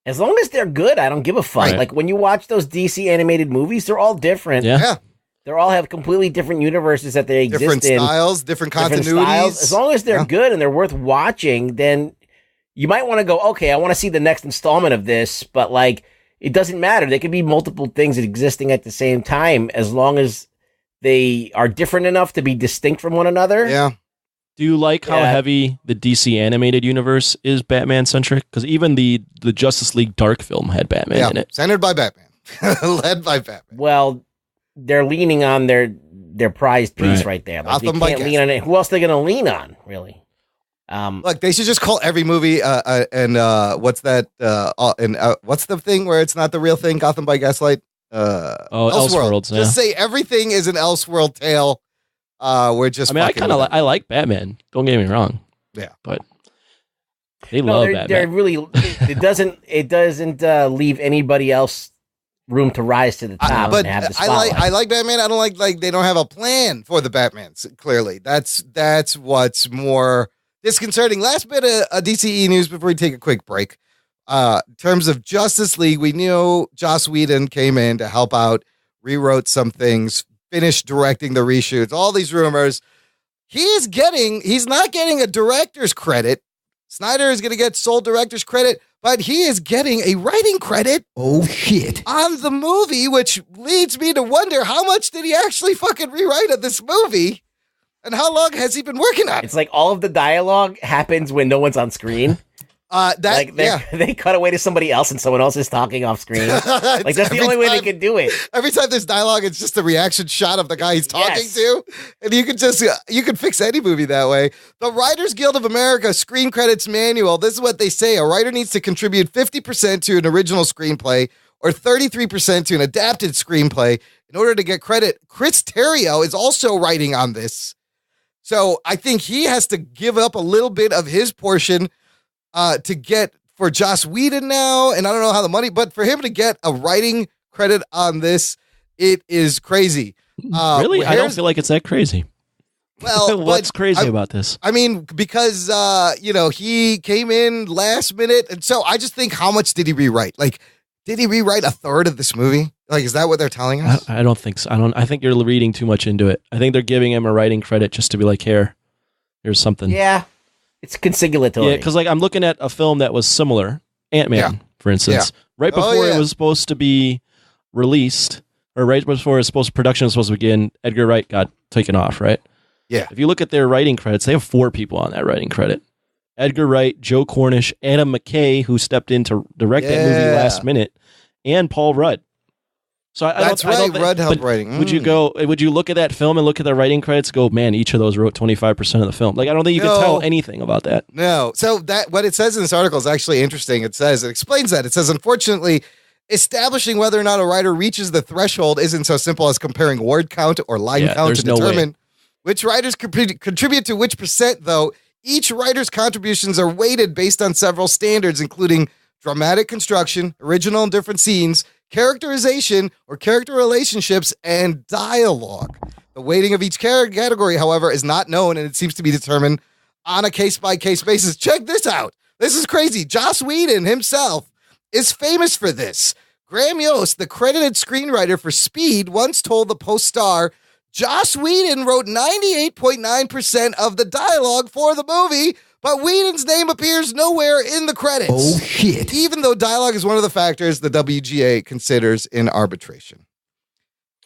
As long as they're good, I don't give a fuck. Right. Like when you watch those DC animated movies, they're all different. Yeah. They all have completely different universes that they exist different in. Different styles, different continuities. As long as they're good and they're worth watching, then you might want to go, okay, I want to see the next installment of this, but like, it doesn't matter. There could be multiple things existing at the same time as long as they are different enough to be distinct from one another. Yeah. Do you like how heavy the DC animated universe is Batman-centric? Because even the Justice League Dark film had Batman in it. Centered by Batman. Led by Batman. Well, they're leaning on their prized piece right there. Like, they can't lean on it. Who else are they going to lean on, really? Look, they should just call every movie and what's that? What's the thing where it's not the real thing? Gotham by Gaslight. Elseworlds. Just say everything is an Elseworld tale. We're just. I mean, I like Batman. Don't get me wrong. Yeah, but they love Batman. They're really. It doesn't leave anybody else room to rise to the top. But and have the spotlight. I like Batman. I don't like they don't have a plan for the Batmans. Clearly, that's what's more disconcerting. Last bit of DCE news before we take a quick break. In terms of Justice League, we knew Joss Whedon came in to help out, rewrote some things, finished directing the reshoots, all these rumors. He's not getting a director's credit. Snyder is going to get sole director's credit, but he is getting a writing credit. Oh, shit. On the movie, which leads me to wonder how much did he actually fucking rewrite of this movie? And how long has he been working on it? It's like all of the dialogue happens when no one's on screen. They cut away to somebody else and someone else is talking off screen. Like that's the only way they can do it. Every time there's dialogue, it's just a reaction shot of the guy he's talking to. And you can fix any movie that way. The Writers Guild of America Screen Credits Manual, this is what they say. A writer needs to contribute 50% to an original screenplay or 33% to an adapted screenplay in order to get credit. Chris Terrio is also writing on this. So I think he has to give up a little bit of his portion to get for Joss Whedon now, and I don't know how the money, but for him to get a writing credit on this, it is crazy. Really? I don't feel like it's that crazy. Well, what's crazy about this? I mean, because he came in last minute, and so I just think, how much did he rewrite? Like, did he rewrite a third of this movie? Like, is that what they're telling us? I don't think so. I think you're reading too much into it. I think they're giving him a writing credit just to be like, here, here's something. Yeah. It's conciliatory. Yeah, because like I'm looking at a film that was similar, Ant-Man, for instance. Right before it was supposed to be released, or right before production was supposed to begin, Edgar Wright got taken off, right? Yeah. If you look at their writing credits, they have 4 people on that writing credit. Edgar Wright, Joe Cornish, Adam McKay, who stepped in to direct that movie last minute, and Paul Rudd. So That's right. Rudd helped writing. Would you look at that film and look at the writing credits? And go, man, each of those wrote 25% of the film. Like, I don't think you can tell anything about that. No. So that what it says in this article is actually interesting. It explains that. It says, unfortunately, establishing whether or not a writer reaches the threshold isn't so simple as comparing word count or line count to determine which writers contribute to which percent. Though each writer's contributions are weighted based on several standards, including dramatic construction, original and different scenes, characterization or character relationships, and dialogue. The weighting of each category, however, is not known, and it seems to be determined on a case-by-case basis. Check this out. This is crazy. Joss Whedon himself is famous for this. Graham Yost, the credited screenwriter for Speed, once told the Post-Star, Joss Whedon wrote 98.9% of the dialogue for the movie, but Whedon's name appears nowhere in the credits. Oh, shit. Even though dialogue is one of the factors the WGA considers in arbitration.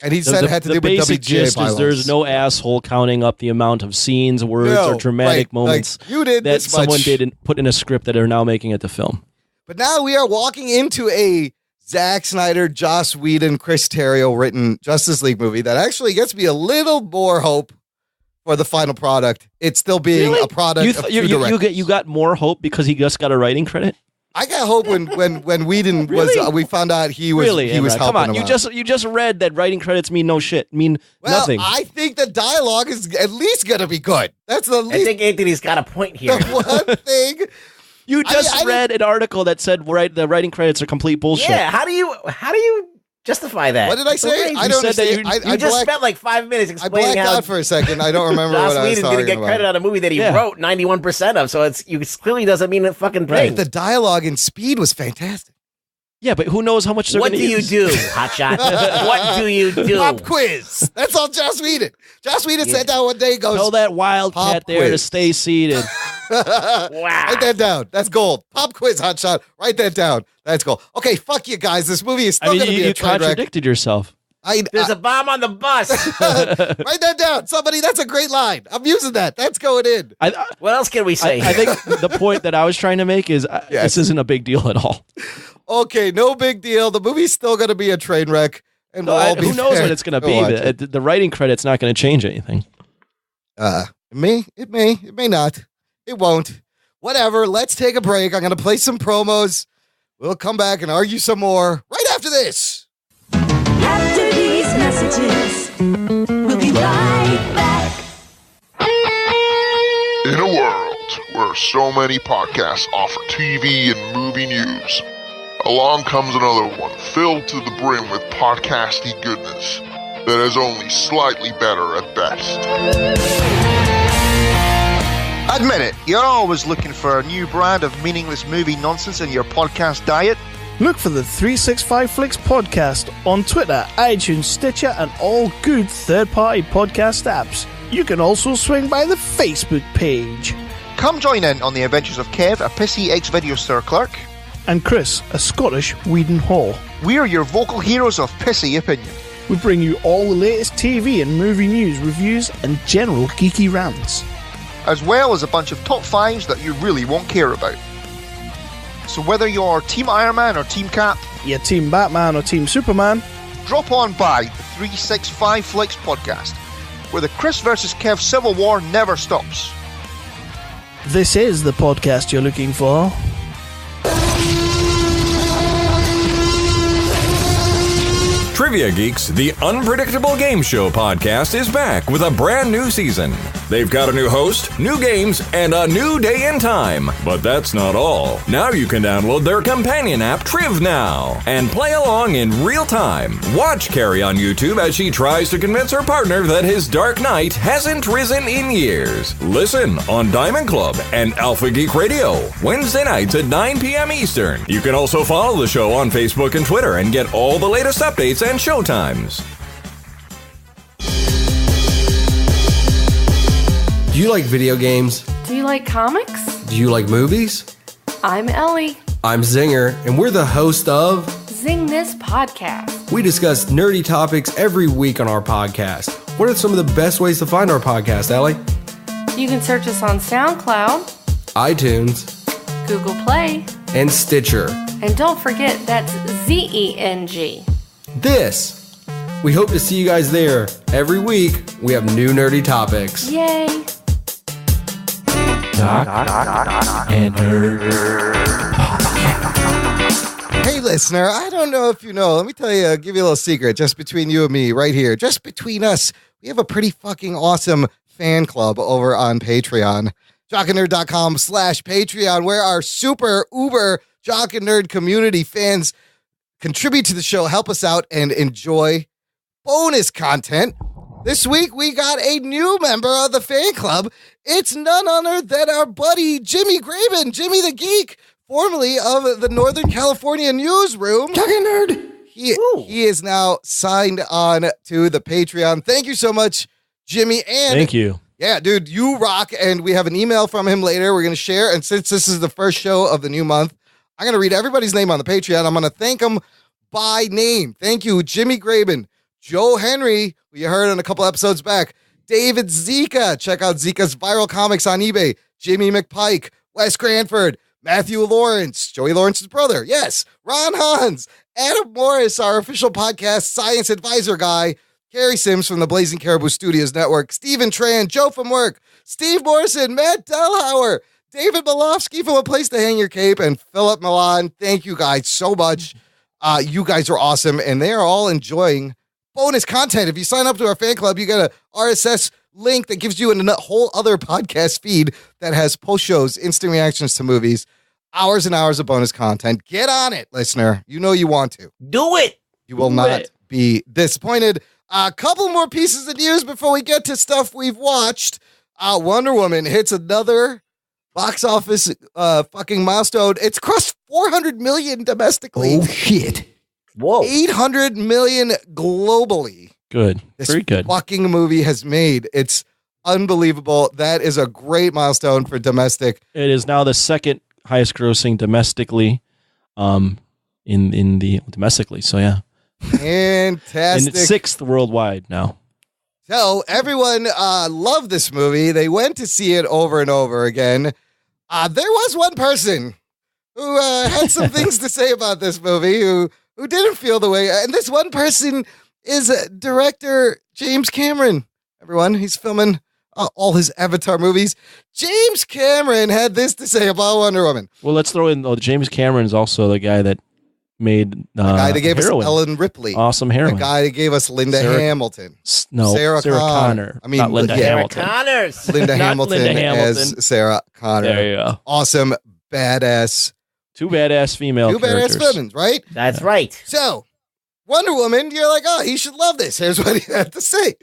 And he said it had to do with basic WGA gist bylaws. is there's no asshole counting up the amount of scenes, words, or dramatic moments like, you did that this much. someone did put in a script that are now making it to film. But now we are walking into a Zack Snyder, Joss Whedon, Chris Terrio written Justice League movie that actually gets me a little more hope for the final product. It's still being a product of two directors. You got more hope because he just got a writing credit? I got hope when Whedon was. We found out he was helping. Come on, him you just read that writing credits mean no shit, mean nothing. I think the dialogue is at least gonna be good. That's the least. I think Anthony's got a point here. The one thing you just read an article that said the writing credits are complete bullshit. Yeah, how do you justify that? What did I say? I don't understand. You just spent like 5 minutes explaining I blacked how out for a second. I don't remember what I was talking about. Joss Whedon's going to get credit on a movie that he wrote 91% of, so it clearly doesn't mean a fucking thing. The dialogue and speed was fantastic. Yeah, but who knows how much they're going to use? What do you do, Hotshot? What do you do? Pop quiz. That's all Joss Whedon. Joss Whedon sat down one day and goes, tell that wildcat there to stay seated. Wow. Write that down. That's gold. Pop quiz, Hotshot. Write that down. That's gold. Okay, fuck you guys. This movie is still going to be a train wreck. You contradicted yourself. There's a bomb on the bus. Write that down. Somebody, that's a great line. I'm using that. That's going in. What else can we say? I think the point that I was trying to make is this isn't a big deal at all. Okay, no big deal. The movie's still going to be a train wreck. And who knows what it's going to be? The writing credit's not going to change anything. It may not. It won't. Whatever. Let's take a break. I'm going to play some promos. We'll come back and argue some more right after this. After these messages, we'll be right back. In a world where so many podcasts offer TV and movie news, along comes another one filled to the brim with podcasty goodness that is only slightly better at best. Admit it, you're always looking for a new brand of meaningless movie nonsense in your podcast diet. Look for the 365 Flicks podcast on Twitter, iTunes, Stitcher, and all good third-party podcast apps. You can also swing by the Facebook page. Come join in on the adventures of Kev, a pissy ex-video store clerk, and Chris, a Scottish Whedon Hall. We're your vocal heroes of pissy opinion. We bring you all the latest TV and movie news, reviews, and general geeky rants, as well as a bunch of top fives that you really won't care about. So whether you're Team Iron Man or Team Cap, you're Team Batman or Team Superman, drop on by the 365 Flicks podcast, where the Chris versus Kev Civil War never stops. This is the podcast you're looking for. Trivia Geeks, the unpredictable game show podcast, is back with a brand new season. They've got a new host, new games, and a new day and time. But that's not all. Now you can download their companion app, Triv Now, and play along in real time. Watch Carrie on YouTube as she tries to convince her partner that his Dark Knight hasn't risen in years. Listen on Diamond Club and Alpha Geek Radio, Wednesday nights at 9 p.m. Eastern. You can also follow the show on Facebook and Twitter and get all the latest updates and showtimes. Do you like video games? Do you like comics? Do you like movies? I'm Ellie. I'm Zinger, and we're the host of Zing This Podcast. We discuss nerdy topics every week on our podcast. What are some of the best ways to find our podcast, Ellie? You can search us on SoundCloud, iTunes, Google Play, and Stitcher. And don't forget, that's ZENG. We hope to see you guys there. Every week, we have new nerdy topics. Yay! Doc and Nerd. Hey, listener, I don't know if you know. Let me tell you, give you a little secret just between you and me right here. Just between us, we have a pretty fucking awesome fan club over on Patreon. jockandnerd.com/Patreon, where our super uber Jock and Nerd community fans contribute to the show, help us out, and enjoy bonus content. This week, we got a new member of the fan club. It's none other than our buddy, Jimmy Graben, Jimmy the Geek, formerly of the Northern California Newsroom. Jock and Nerd. He is now signed on to the Patreon. Thank you so much, Jimmy. And thank you. Yeah, dude, you rock. And we have an email from him later we're going to share. And since this is the first show of the new month, I'm going to read everybody's name on the Patreon. I'm going to thank them by name. Thank you, Jimmy Graben, Joe Henry, who you heard on a couple episodes back, David Zika. Check out Zika's Viral Comics on eBay. Jimmy McPike, Wes Cranford, Matthew Lawrence, Joey Lawrence's brother. Yes. Ron Hans, Adam Morris, our official podcast science advisor guy. Carrie Sims from the Blazing Caribou Studios Network. Stephen Tran, Joe from work. Steve Morrison, Matt Delhauer, David Malofsky from A Place to Hang Your Cape, and Philip Milan. Thank you guys so much. You guys are awesome, and they are all enjoying bonus content. If you sign up to our fan club, you get a RSS link that gives you a whole other podcast feed that has post shows, instant reactions to movies, hours and hours of bonus content. Get on it, listener. You know you want to. Do it. You will not be disappointed. A couple more pieces of news before we get to stuff we've watched. Wonder Woman hits another box office fucking milestone. It's crossed 400 million domestically. Oh, shit. Whoa. 800 million globally. Good. Very good. Fucking movie has made. It's unbelievable. That is a great milestone for domestic. It is now the second highest grossing domestically, in the domestically. So yeah. Fantastic. And it's 6th worldwide now. So everyone loved this movie. They went to see it over and over again. There was one person who had some things to say about this movie who didn't feel the way. And this one person is director James Cameron. Everyone, he's filming all his Avatar movies. James Cameron had this to say about Wonder Woman. Well, let's throw in, James Cameron is also the guy that made the guy that gave Heroine. us Ellen Ripley. Awesome heroine. The guy that gave us Linda Hamilton. Sarah Connor. I mean, not Linda Hamilton. Connors. Linda Hamilton Linda Hamilton as Sarah Connor. There you go. Awesome, badass. Two badass female characters. Two badass women, right? That's right. So, Wonder Woman, you're like, oh, he should love this. Here's what he had to say.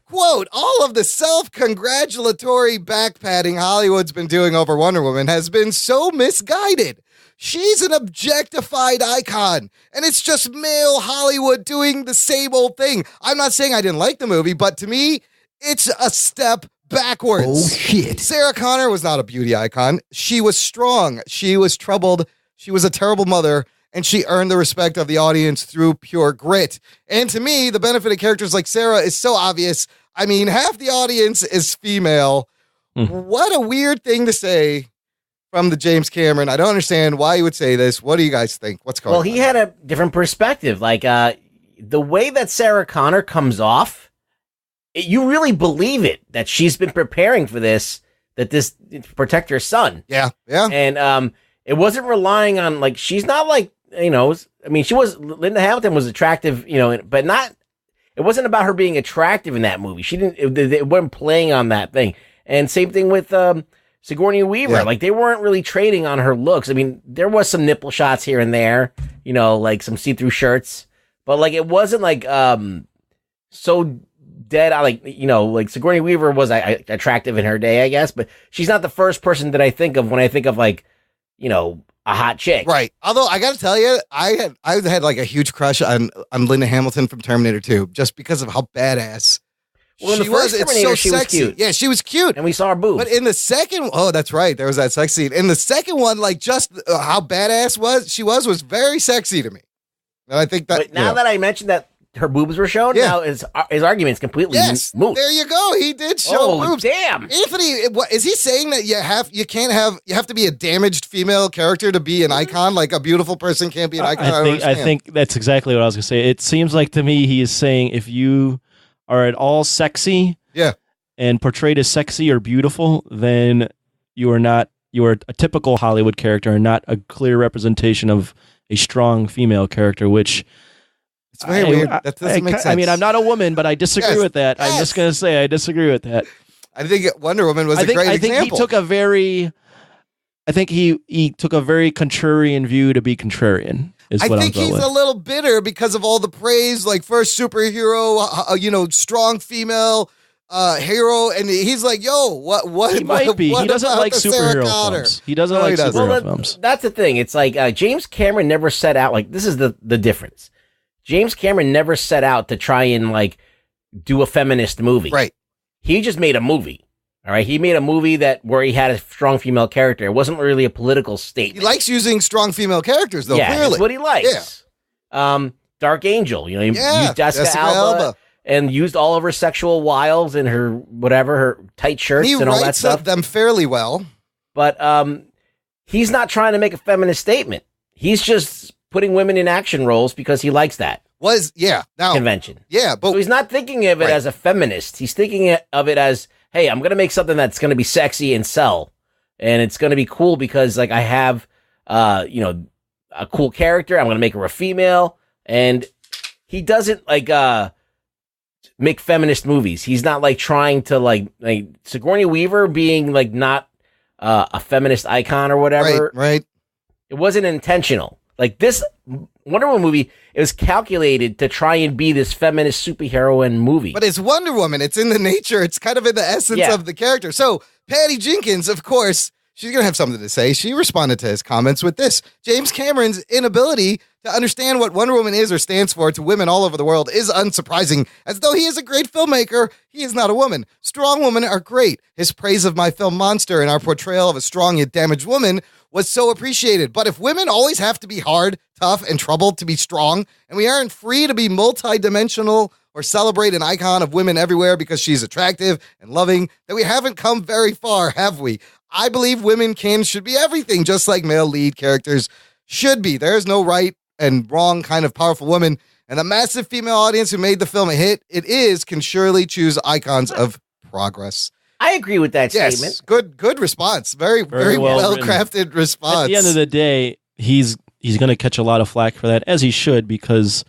Quote, all of the self-congratulatory backpatting Hollywood's been doing over Wonder Woman has been so misguided. She's an objectified icon, and it's just male Hollywood doing the same old thing. I'm not saying I didn't like the movie, but to me, it's a step backwards. Oh, shit. Sarah Connor was not a beauty icon. She was strong. She was troubled. She was a terrible mother, and she earned the respect of the audience through pure grit. And to me, the benefit of characters like Sarah is so obvious. I mean, half the audience is female. What a weird thing to say from the James Cameron. I don't understand why you would say this. What do you guys think? What's going on? Well, he had a different perspective. Like, the way that Sarah Connor comes off, you really believe it, that she's been preparing for this, that this to protect her son. Yeah, yeah. And it wasn't relying on, like, she's not like, you know, I mean, Linda Hamilton was attractive, you know, but not, it wasn't about her being attractive in that movie. She didn't, it wasn't playing on that thing. And same thing with Sigourney Weaver. Yeah. Like, they weren't really trading on her looks. I mean, there was some nipple shots here and there, you know, like some see-through shirts, but like, it wasn't like, so dead. Like, you know, like Sigourney Weaver was attractive in her day, I guess, but she's not the first person that I think of when I think of, like, you know, a hot chick. Right. Although I got to tell you, I had like a huge crush on Linda Hamilton from Terminator 2 just because of how badass well, in the first Terminator, she was cute. Yeah, she was cute. And we saw her boobs. But in the second, oh, that's right. There was that sex scene. In the second one, like, just how badass she was very sexy to me. And I think that. But now that I mentioned that her boobs were shown, now his argument's completely moot. There you go. He did show boobs. Damn. Anthony, what is he saying, that you have to be a damaged female character to be an icon? Like, a beautiful person can't be an icon? I think that's exactly what I was going to say. It seems like to me he is saying if you are at all sexy and portrayed as sexy or beautiful, then you are a typical Hollywood character and not a clear representation of a strong female character, which it's very weird. That doesn't make sense. I mean, I'm not a woman, but I disagree with that. I'm just going to say I disagree with that. I think Wonder Woman was a great example. I think he took a very contrarian view to be contrarian. I think he's a little bitter because of all the praise, like first superhero, you know, strong female hero, and he's like, "Yo, what?" He might be. He doesn't like superhero films. He doesn't like superhero films. That's the thing. It's like James Cameron never set out. Like, this is the difference. James Cameron never set out to try and like do a feminist movie. Right. He just made a movie. All right. He made a movie where he had a strong female character. It wasn't really a political statement. He likes using strong female characters, though. Yeah, clearly. That's what he likes. Yeah. Dark Angel. You know, he used Jessica Alba and used all of her sexual wiles and her tight shirts and all that stuff. He writes them fairly well. But he's not trying to make a feminist statement. He's just putting women in action roles because he likes that. Convention. Yeah, but so he's not thinking of it as a feminist. He's thinking of it as, hey, I'm going to make something that's going to be sexy and sell. And it's going to be cool because like I have, a cool character. I'm going to make her a female. And he doesn't like, make feminist movies. He's not like trying to like Sigourney Weaver being like not a feminist icon or whatever. Right. It wasn't intentional. Like this Wonder Woman movie, it was calculated to try and be this feminist superheroine movie. But it's Wonder Woman. It's in the nature. It's kind of in the essence of the character. So Patty Jenkins, of course, she's going to have something to say. She responded to his comments with this. James Cameron's inability to understand what Wonder Woman is or stands for to women all over the world is unsurprising. As though he is a great filmmaker, he is not a woman. Strong women are great. His praise of my film Monster and our portrayal of a strong yet damaged woman was so appreciated. But if women always have to be hard, tough, and troubled to be strong, and we aren't free to be multidimensional or celebrate an icon of women everywhere because she's attractive and loving, then we haven't come very far, have we? I believe women should be everything, just like male lead characters should be. There's no right and wrong kind of powerful woman, and the massive female audience who made the film a hit can surely choose icons of progress. I agree with that statement. Good response. Very well crafted response. At the end of the day, he's going to catch a lot of flack for that, as he should, because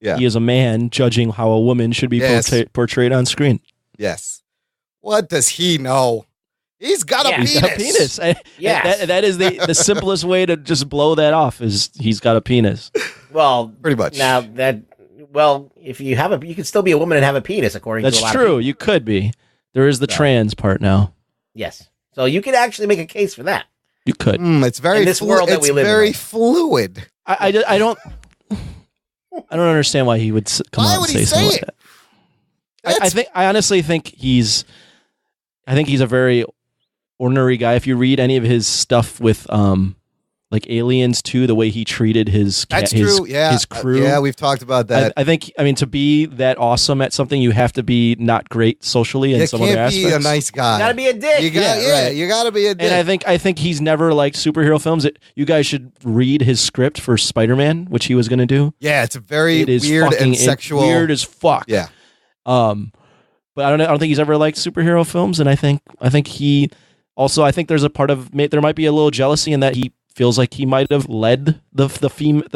he is a man judging how a woman should be portrayed on screen. Yes. What does he know? He's got a penis. A penis. That is the simplest way to just blow that off is he's got a penis. Well, pretty much. Now if you you can still be a woman and have a penis, according to a lot That's true. You could be. There is the trans part now. Yes. So you could actually make a case for that. You could. It's very in this world that we live very in. Fluid. I don't understand why he would come out and say something like that. I honestly think he's a very ordinary guy. If you read any of his stuff with like Aliens 2, the way he treated his crew. Yeah, we've talked about that. I think to be that awesome at something, you have to be not great socially in some other aspects. You can't be a nice guy. You gotta be a dick. You gotta be a dick. And I think he's never liked superhero films. You guys should read his script for Spider-Man, which he was going to do. Yeah, it's very weird and sexual. Weird as fuck. Yeah. But I don't think he's ever liked superhero films, and I think he also, I think there's a part of there might be a little jealousy in that he feels like he might have led the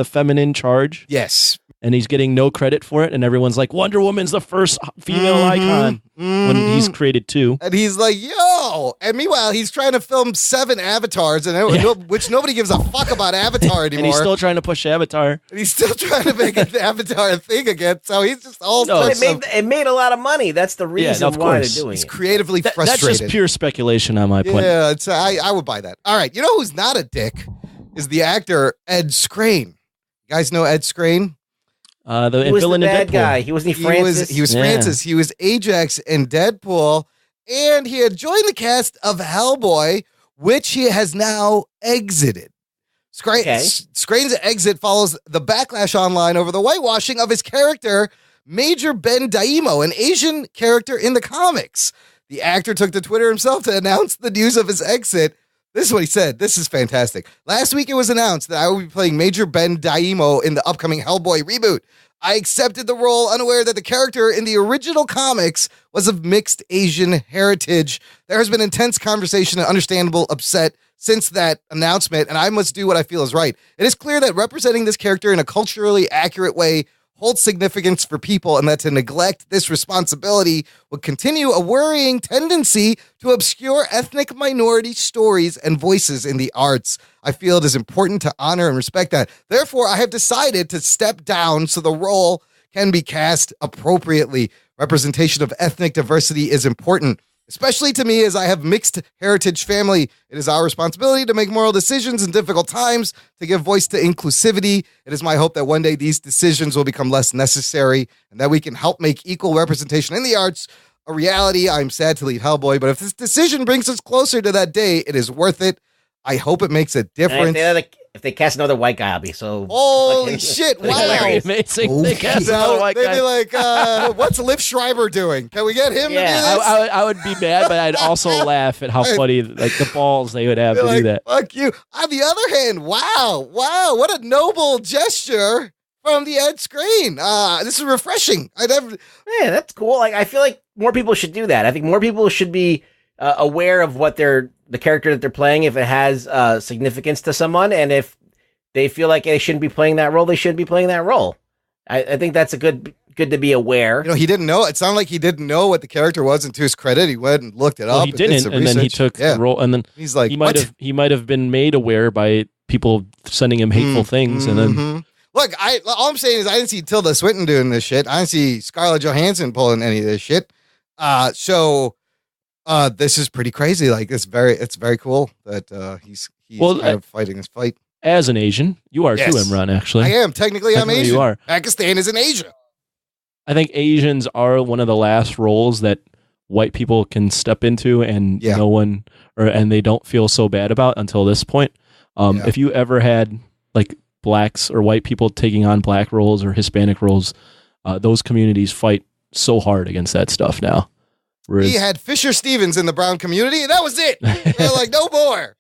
feminine charge. Yes. And he's getting no credit for it. And everyone's like, Wonder Woman's the first female icon when he's created 2. And he's like, yo. And meanwhile, he's trying to film 7 avatars, which nobody gives a fuck about Avatar anymore. And he's still trying to push Avatar. And he's still trying to make an Avatar a thing again. So he's just all it made a lot of money. That's the reason why they're doing it. He's creatively frustrated. That's just pure speculation on my point. Yeah, I would buy that. All right. You know who's not a dick is the actor Ed Skrein. You guys know Ed Skrein? The was villain the in bad Deadpool. guy. He wasn't Francis. He was Francis. He was Ajax in Deadpool, and he had joined the cast of Hellboy, which he has now exited. Skrein's exit follows the backlash online over the whitewashing of his character, Major Ben Daimo, an Asian character in the comics. The actor took to Twitter himself to announce the news of his exit. This is what he said. This is fantastic. Last week it was announced that I will be playing Major Ben Daimo in the upcoming Hellboy reboot. I accepted the role unaware that the character in the original comics was of mixed Asian heritage. There has been intense conversation and understandable upset since that announcement, and I must do what I feel is right. It is clear that representing this character in a culturally accurate way holds significance for people, and that to neglect this responsibility would continue a worrying tendency to obscure ethnic minority stories and voices in the arts. I feel it is important to honor and respect that. Therefore, I have decided to step down so the role can be cast appropriately. Representation of ethnic diversity is important, especially to me as I have mixed heritage family. It is our responsibility to make moral decisions in difficult times, to give voice to inclusivity. It is my hope that one day these decisions will become less necessary and that we can help make equal representation in the arts a reality. I'm sad to leave Hellboy, but if this decision brings us closer to that day, it is worth it. I hope it makes a difference. If If they cast another white guy, I'll be so... Holy shit, wow. Amazing. They cast another white they'd guy. be like, what's Liv Schreiber doing? Can we get him to do this? I would be mad, but I'd also laugh at how funny, like, the balls they would have to do that. Fuck you. On the other hand, wow, what a noble gesture from the Ed screen. This is refreshing. Yeah, that's cool. Like, I feel like more people should do that. I think more people should be aware of what the character that they're playing, if it has significance to someone, and if they feel like they shouldn't be playing that role, they shouldn't be playing that role. I think that's a good to be aware. He didn't know. It sounded like he didn't know what the character was, and to his credit, he went and looked it up. He didn't, and then he took the role, and then he's like, he might have been made aware by people sending him hateful things, and then. Look, all I'm saying is I didn't see Tilda Swinton doing this shit. I didn't see Scarlett Johansson pulling any of this shit. So this is pretty crazy. Like it's very cool that he's kind of fighting this fight. As an Asian, you are too, Imran. Actually, I am. Technically, I'm Asian. You are. Pakistan is in Asia. I think Asians are one of the last roles that white people can step into, and no one, and they don't feel so bad about until this point. If you ever had like blacks or white people taking on black roles or Hispanic roles, those communities fight so hard against that stuff now. He had Fisher Stevens in the brown community, and that was it. They're like, no more.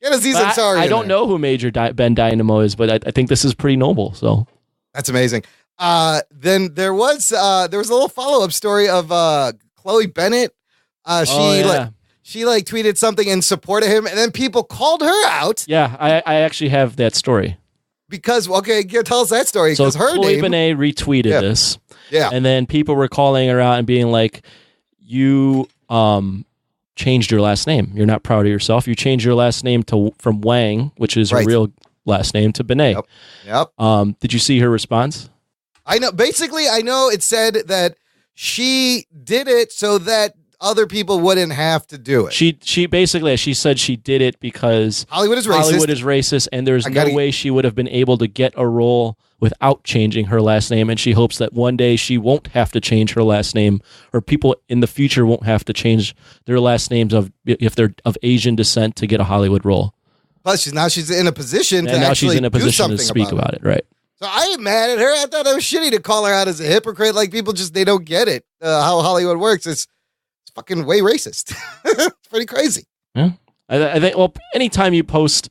Get Aziz Ansari. I don't know who Major Ben Dynamo is, but I think this is pretty noble. So that's amazing. Then there was a little follow-up story of Chloe Bennett. She tweeted something in support of him, and then people called her out. Yeah, I actually have that story. Because tell us that story. So her Chloe Bennett retweeted this. Yeah, and then people were calling her out and being like, "You changed your last name. You're not proud of yourself. You changed your last name from Wang, which is her real last name, to Benet." Yep. Did you see her response? I know. Basically, I know it said that she did it so that other people wouldn't have to do it. She basically, she said she did it because Hollywood is racist, and there's no way she would have been able to get a role without changing her last name, and she hopes that one day she won't have to change her last name, or people in the future won't have to change their last names if they're of Asian descent to get a Hollywood role. Plus, she's in a position and now she's in a position to speak about it, right? So I ain't mad at her. I thought it was shitty to call her out as a hypocrite. Like people they don't get it how Hollywood works. It's fucking way racist. It's pretty crazy. Yeah, I think. Well, anytime you post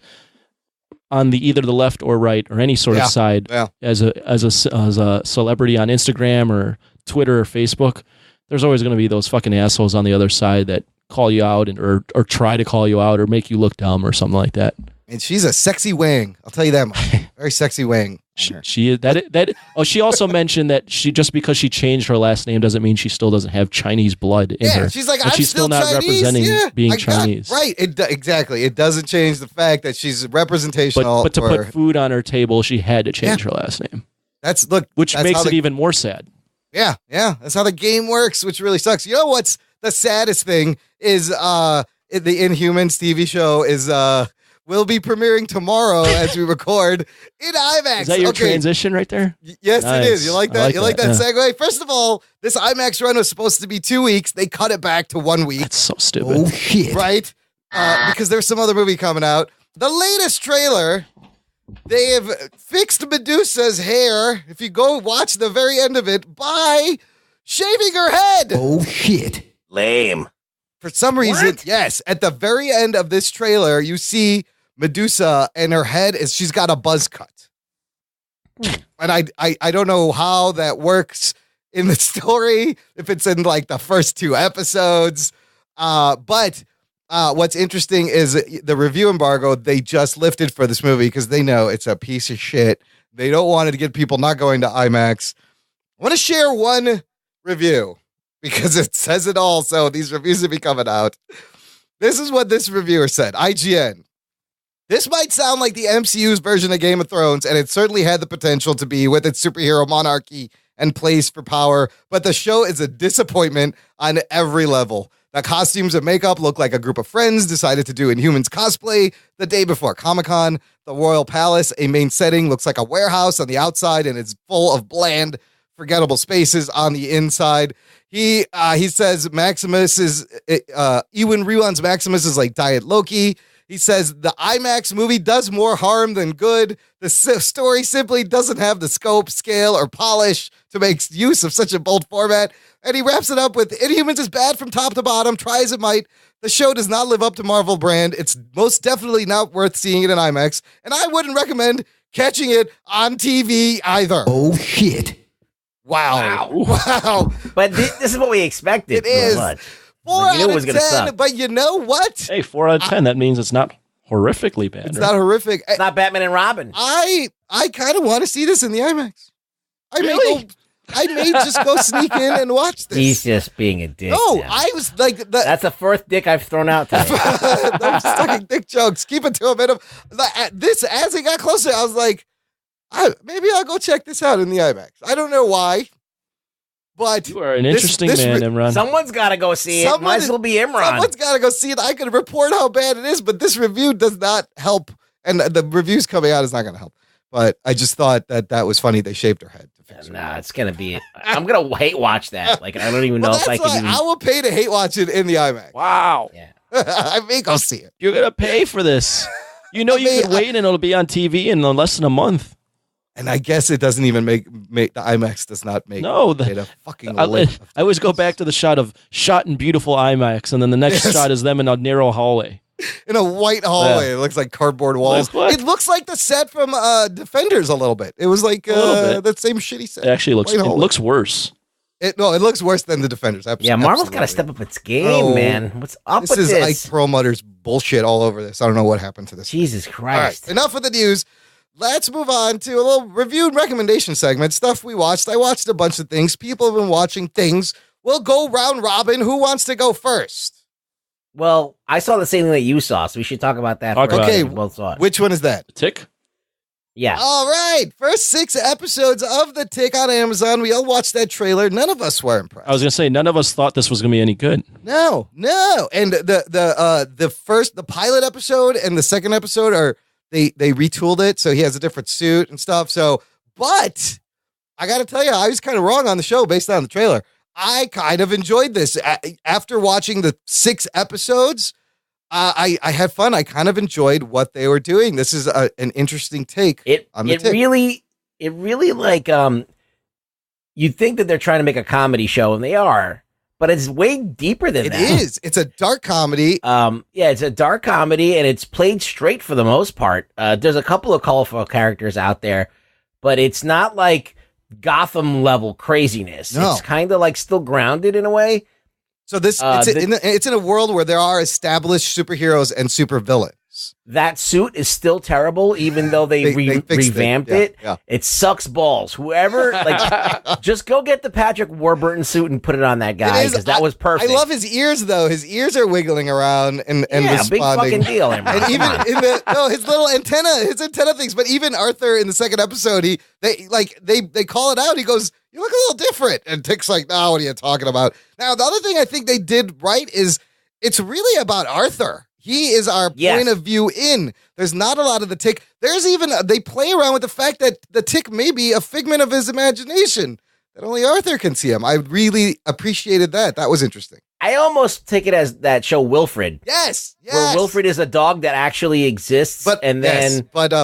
on either the left or right or any sort of side as a celebrity on Instagram or Twitter or Facebook, there's always going to be those fucking assholes on the other side that call you out or try to call you out or make you look dumb or something like that. And she's a sexy wang. I'll tell you that much. Very sexy wang. She is that. Oh, she also mentioned that just because she changed her last name doesn't mean she still doesn't have Chinese blood in her. She's like, she's still not Chinese. representing being Chinese. Right. Exactly. It doesn't change the fact that she's representational. But to put food on her table, she had to change her last name. Which makes it even more sad. Yeah. That's how the game works, which really sucks. You know what's the saddest thing is the Inhumans TV show is will be premiering tomorrow as we record in IMAX. Is that your transition right there? Yes, nice. It is. You like that? You like that yeah. segue? First of all, this IMAX run was supposed to be 2 weeks. They cut it back to 1 week. That's so stupid. Oh, shit. Right? Because there's some other movie coming out. The latest trailer, they have fixed Medusa's hair, if you go watch the very end of it, by shaving her head. Oh, shit. Lame. For some reason, yes, at the very end of this trailer, you see Medusa and her head she's got a buzz cut. And I don't know how that works in the story, if it's in like the first 2 episodes. But what's interesting is the review embargo they just lifted for this movie because they know it's a piece of shit. They don't want to get people not going to IMAX. I want to share one review because it says it all. So these reviews will be coming out. This is what this reviewer said. IGN. This might sound like the MCU's version of Game of Thrones, and it certainly had the potential to be with its superhero monarchy and place for power, but the show is a disappointment on every level. The costumes and makeup look like a group of friends decided to do Inhumans cosplay the day before Comic-Con. The Royal Palace, a main setting, looks like a warehouse on the outside, and it's full of bland, forgettable spaces on the inside. He says Maximus is Ewan Rewon's Maximus is like Diet Loki. He says the IMAX movie does more harm than good. The story simply doesn't have the scope, scale, or polish to make use of such a bold format. And he wraps it up with Inhumans is bad from top to bottom. Try as it might. The show does not live up to Marvel brand. It's most definitely not worth seeing it in IMAX. And I wouldn't recommend catching it on TV either. Oh, shit. Wow. But this is what we expected. It is. 4 out of 10, but you know what? Hey, 4 out of 10. That means it's not horrifically bad. It's not horrific. It's not Batman and Robin. I kind of want to see this in the IMAX. I may just go sneak in and watch this. He's just being a dick. No, now. I was like... That's the first dick I've thrown out today. Those sucking dick jokes. Keep it to a minimum. This, as it got closer, I was like, maybe I'll go check this out in the IMAX. I don't know why. But you are an interesting man, Imran. Someone's got to go see it. Might as well be Imran. Someone's got to go see it. I can report how bad it is, but this review does not help. And the reviews coming out is not going to help. But I just thought that was funny. They shaved her head to fix her. Nah, it's going to be... I'm going to hate watch that. Like, I don't even know if I can... I will pay to hate watch it in the IMAX. Wow. Yeah. I may go see it. You're going to pay for this. You know you can wait and it'll be on TV in less than a month. And I guess it doesn't even make the IMAX does not make it a fucking I always go back to the shot in beautiful IMAX, and then the next shot is them in a narrow hallway. In a white hallway. Yeah. It looks like cardboard walls. It looks like the set from Defenders a little bit. It was like that same shitty set. It actually looks worse. It looks worse than the Defenders. Yeah, Marvel's got to step up its game, man. What's up with this? This is Ike Perlmutter's bullshit all over this. I don't know what happened to this. Jesus Christ. All right, enough of the news. Let's move on to a little review and recommendation segment. Stuff we watched. I watched a bunch of things. People have been watching things. We'll go round robin. Who wants to go first? Well, I saw the same thing that you saw, so we should talk about that. Okay, we both saw it. Which one is that? The Tick? Yeah. All right. First 6 episodes of The Tick on Amazon. We all watched that trailer. None of us were impressed. I was going to say, none of us thought this was going to be any good. No. And the pilot episode and the second episode are... They retooled it, so he has a different suit and stuff. So, but I got to tell you, I was kind of wrong on the show based on the trailer. I kind of enjoyed this. After watching the 6 episodes, I had fun. I kind of enjoyed what they were doing. This is an interesting take on the Tick. It really like, you'd think that they're trying to make a comedy show, and they are. But it's way deeper than that. It is. It's a dark comedy. It's a dark comedy, and it's played straight for the most part. There's a couple of colorful characters out there, but it's not like Gotham level craziness. No. It's kind of like still grounded in a way. So it's in a world where there are established superheroes and supervillains. That suit is still terrible, even though they revamped it. Yeah. It sucks balls. Whoever, just go get the Patrick Warburton suit and put it on that guy, because that was perfect. I love his ears, though. His ears are wiggling around and responding. Big fucking deal. And even his little antenna things. But even Arthur in the second episode, they call it out. He goes, "You look a little different." And Tick's like, "No, what are you talking about?" Now, the other thing I think they did right is it's really about Arthur. He is our point of view in. There's not a lot of the Tick. There's even, they play around with the fact that the Tick may be a figment of his imagination, that only Arthur can see him. I really appreciated that. That was interesting. I almost take it as that show Wilfred. Yes. Where Wilfred is a dog that actually exists. But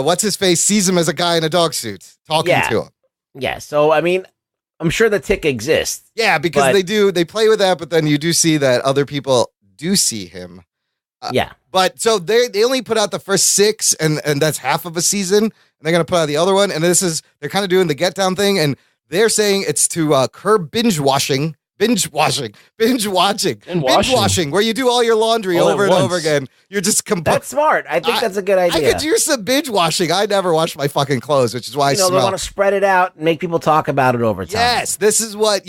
what's his face sees him as a guy in a dog suit talking to him. Yeah. So, I mean, I'm sure the Tick exists. Yeah, because they play with that, but then you do see that other people do see him. But so they only put out the first 6 and that's half of a season, and they're going to put out the other one. And they're kind of doing the get down thing, and they're saying it's to curb binge watching, where you do all your laundry over and over again. You're just that's smart. I think that's a good idea. I could use some binge washing. I never wash my fucking clothes, which is why I smell. They want to spread it out and make people talk about it over time. Yes, this is what,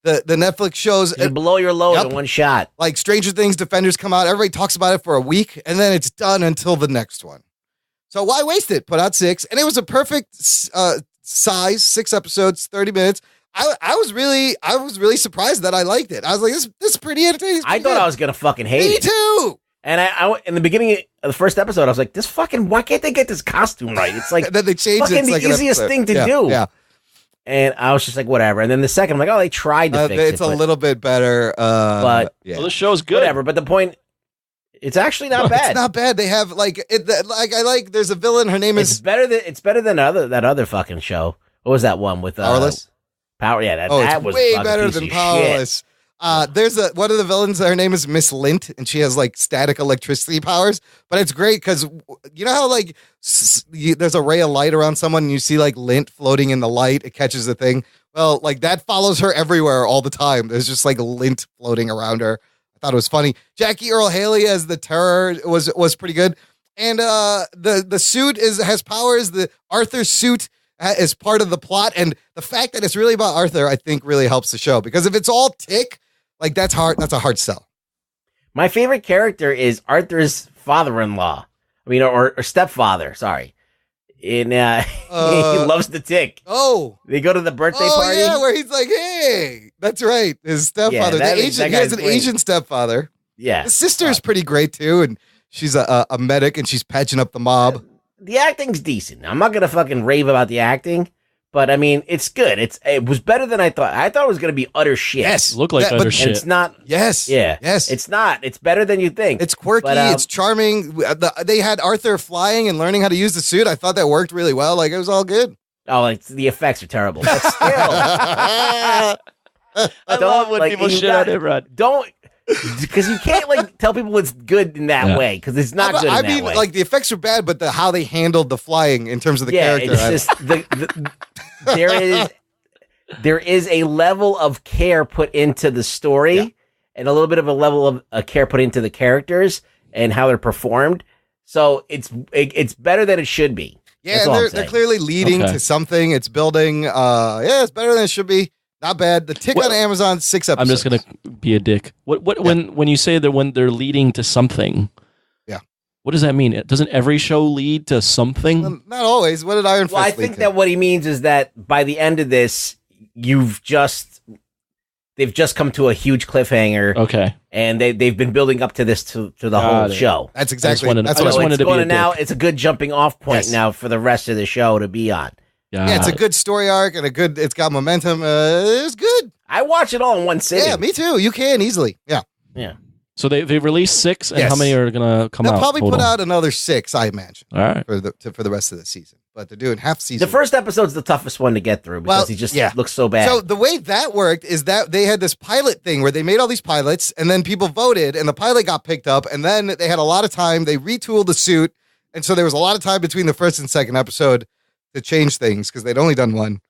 the Netflix shows. You blow your load in one shot. Like Stranger Things, Defenders come out. Everybody talks about it for a week, and then it's done until the next one. So why waste it? Put out 6, and it was a perfect size, 6 episodes, 30 minutes. I was really surprised that I liked it. I was like, this is pretty entertaining. I thought I was gonna fucking hate it. Me too. And I in the beginning of the first episode, I was like, why can't they get this costume right? It's like then they changed fucking the easiest thing to do. Yeah. And I was just like, whatever. And then the second, I'm like, they tried to fix it. It's a little bit better. But the show's good. Whatever. But the point, It's actually not bad. It's not bad. They have there's a villain. Her name is better than that other fucking show. What was that one with Powerless? Power? Yeah, that was way fucking better piece than of Powerless. There's one of the villains. Her name is Miss Lint, and she has like static electricity powers. But it's great because you know how like there's a ray of light around someone, and you see like lint floating in the light. It catches the thing. Well, like that follows her everywhere all the time. There's just like lint floating around her. I thought it was funny. Jackie Earl Haley as the Terror was pretty good, and the suit has powers. The Arthur suit is part of the plot, and the fact that it's really about Arthur, I think, really helps the show because if it's all Tick. Like, that's hard. That's a hard sell. My favorite character is Arthur's father-in-law. I mean, or stepfather, sorry. He loves the Tick. Oh. They go to the birthday party. Yeah, where he's like, hey. That's right. His stepfather. Yeah, he has an Asian stepfather. Yeah. His sister's pretty great, too, and she's a medic, and she's patching up the mob. The acting's decent. I'm not going to fucking rave about the acting. But I mean, it's good. It was better than I thought. I thought it was going to be utter shit. Yes, look like utter shit. It's not. Yes, yeah, yes. It's not. It's better than you think. It's quirky. It's charming. They had Arthur flying and learning how to use the suit. I thought that worked really well. Like it was all good. Oh, the effects are terrible. But still, I love when people shit on it, Rod. Don't. Because you can't like tell people it's good in that way because it's not good. I mean, like the effects are bad, but how they handled the flying in terms of the character. It's just there is a level of care put into the story and a little bit of a level of care put into the characters and how they're performed. So it's better than it should be. Yeah, they're clearly leading to something. It's building. It's better than it should be. Not bad. The Tick on Amazon, 6 episodes. I'm just gonna be a dick. When you say that when they're leading to something, what does that mean? Doesn't every show lead to something? Well, not always. What did Iron Fist I think that what he means is that by the end of this, they've just come to a huge cliffhanger. Okay, and they've been building up to this to the whole show. That's exactly. That's what I wanted to be. Now it's a good jumping off point now for the rest of the show to be on. Yeah, it's a good story arc and it's got momentum. It's good. I watch it all in one sitting. Yeah, me too. You can easily. Yeah. So they've released 6, and how many are gonna come out? They'll probably put out another 6, I imagine. All right, for the rest of the season. But they're doing half season. The first episode's the toughest one to get through because he just looks so bad. So the way that worked is that they had this pilot thing where they made all these pilots, and then people voted, and the pilot got picked up, and then they had a lot of time. They retooled the suit, and so there was a lot of time between the first and second episode to change things because they'd only done 1.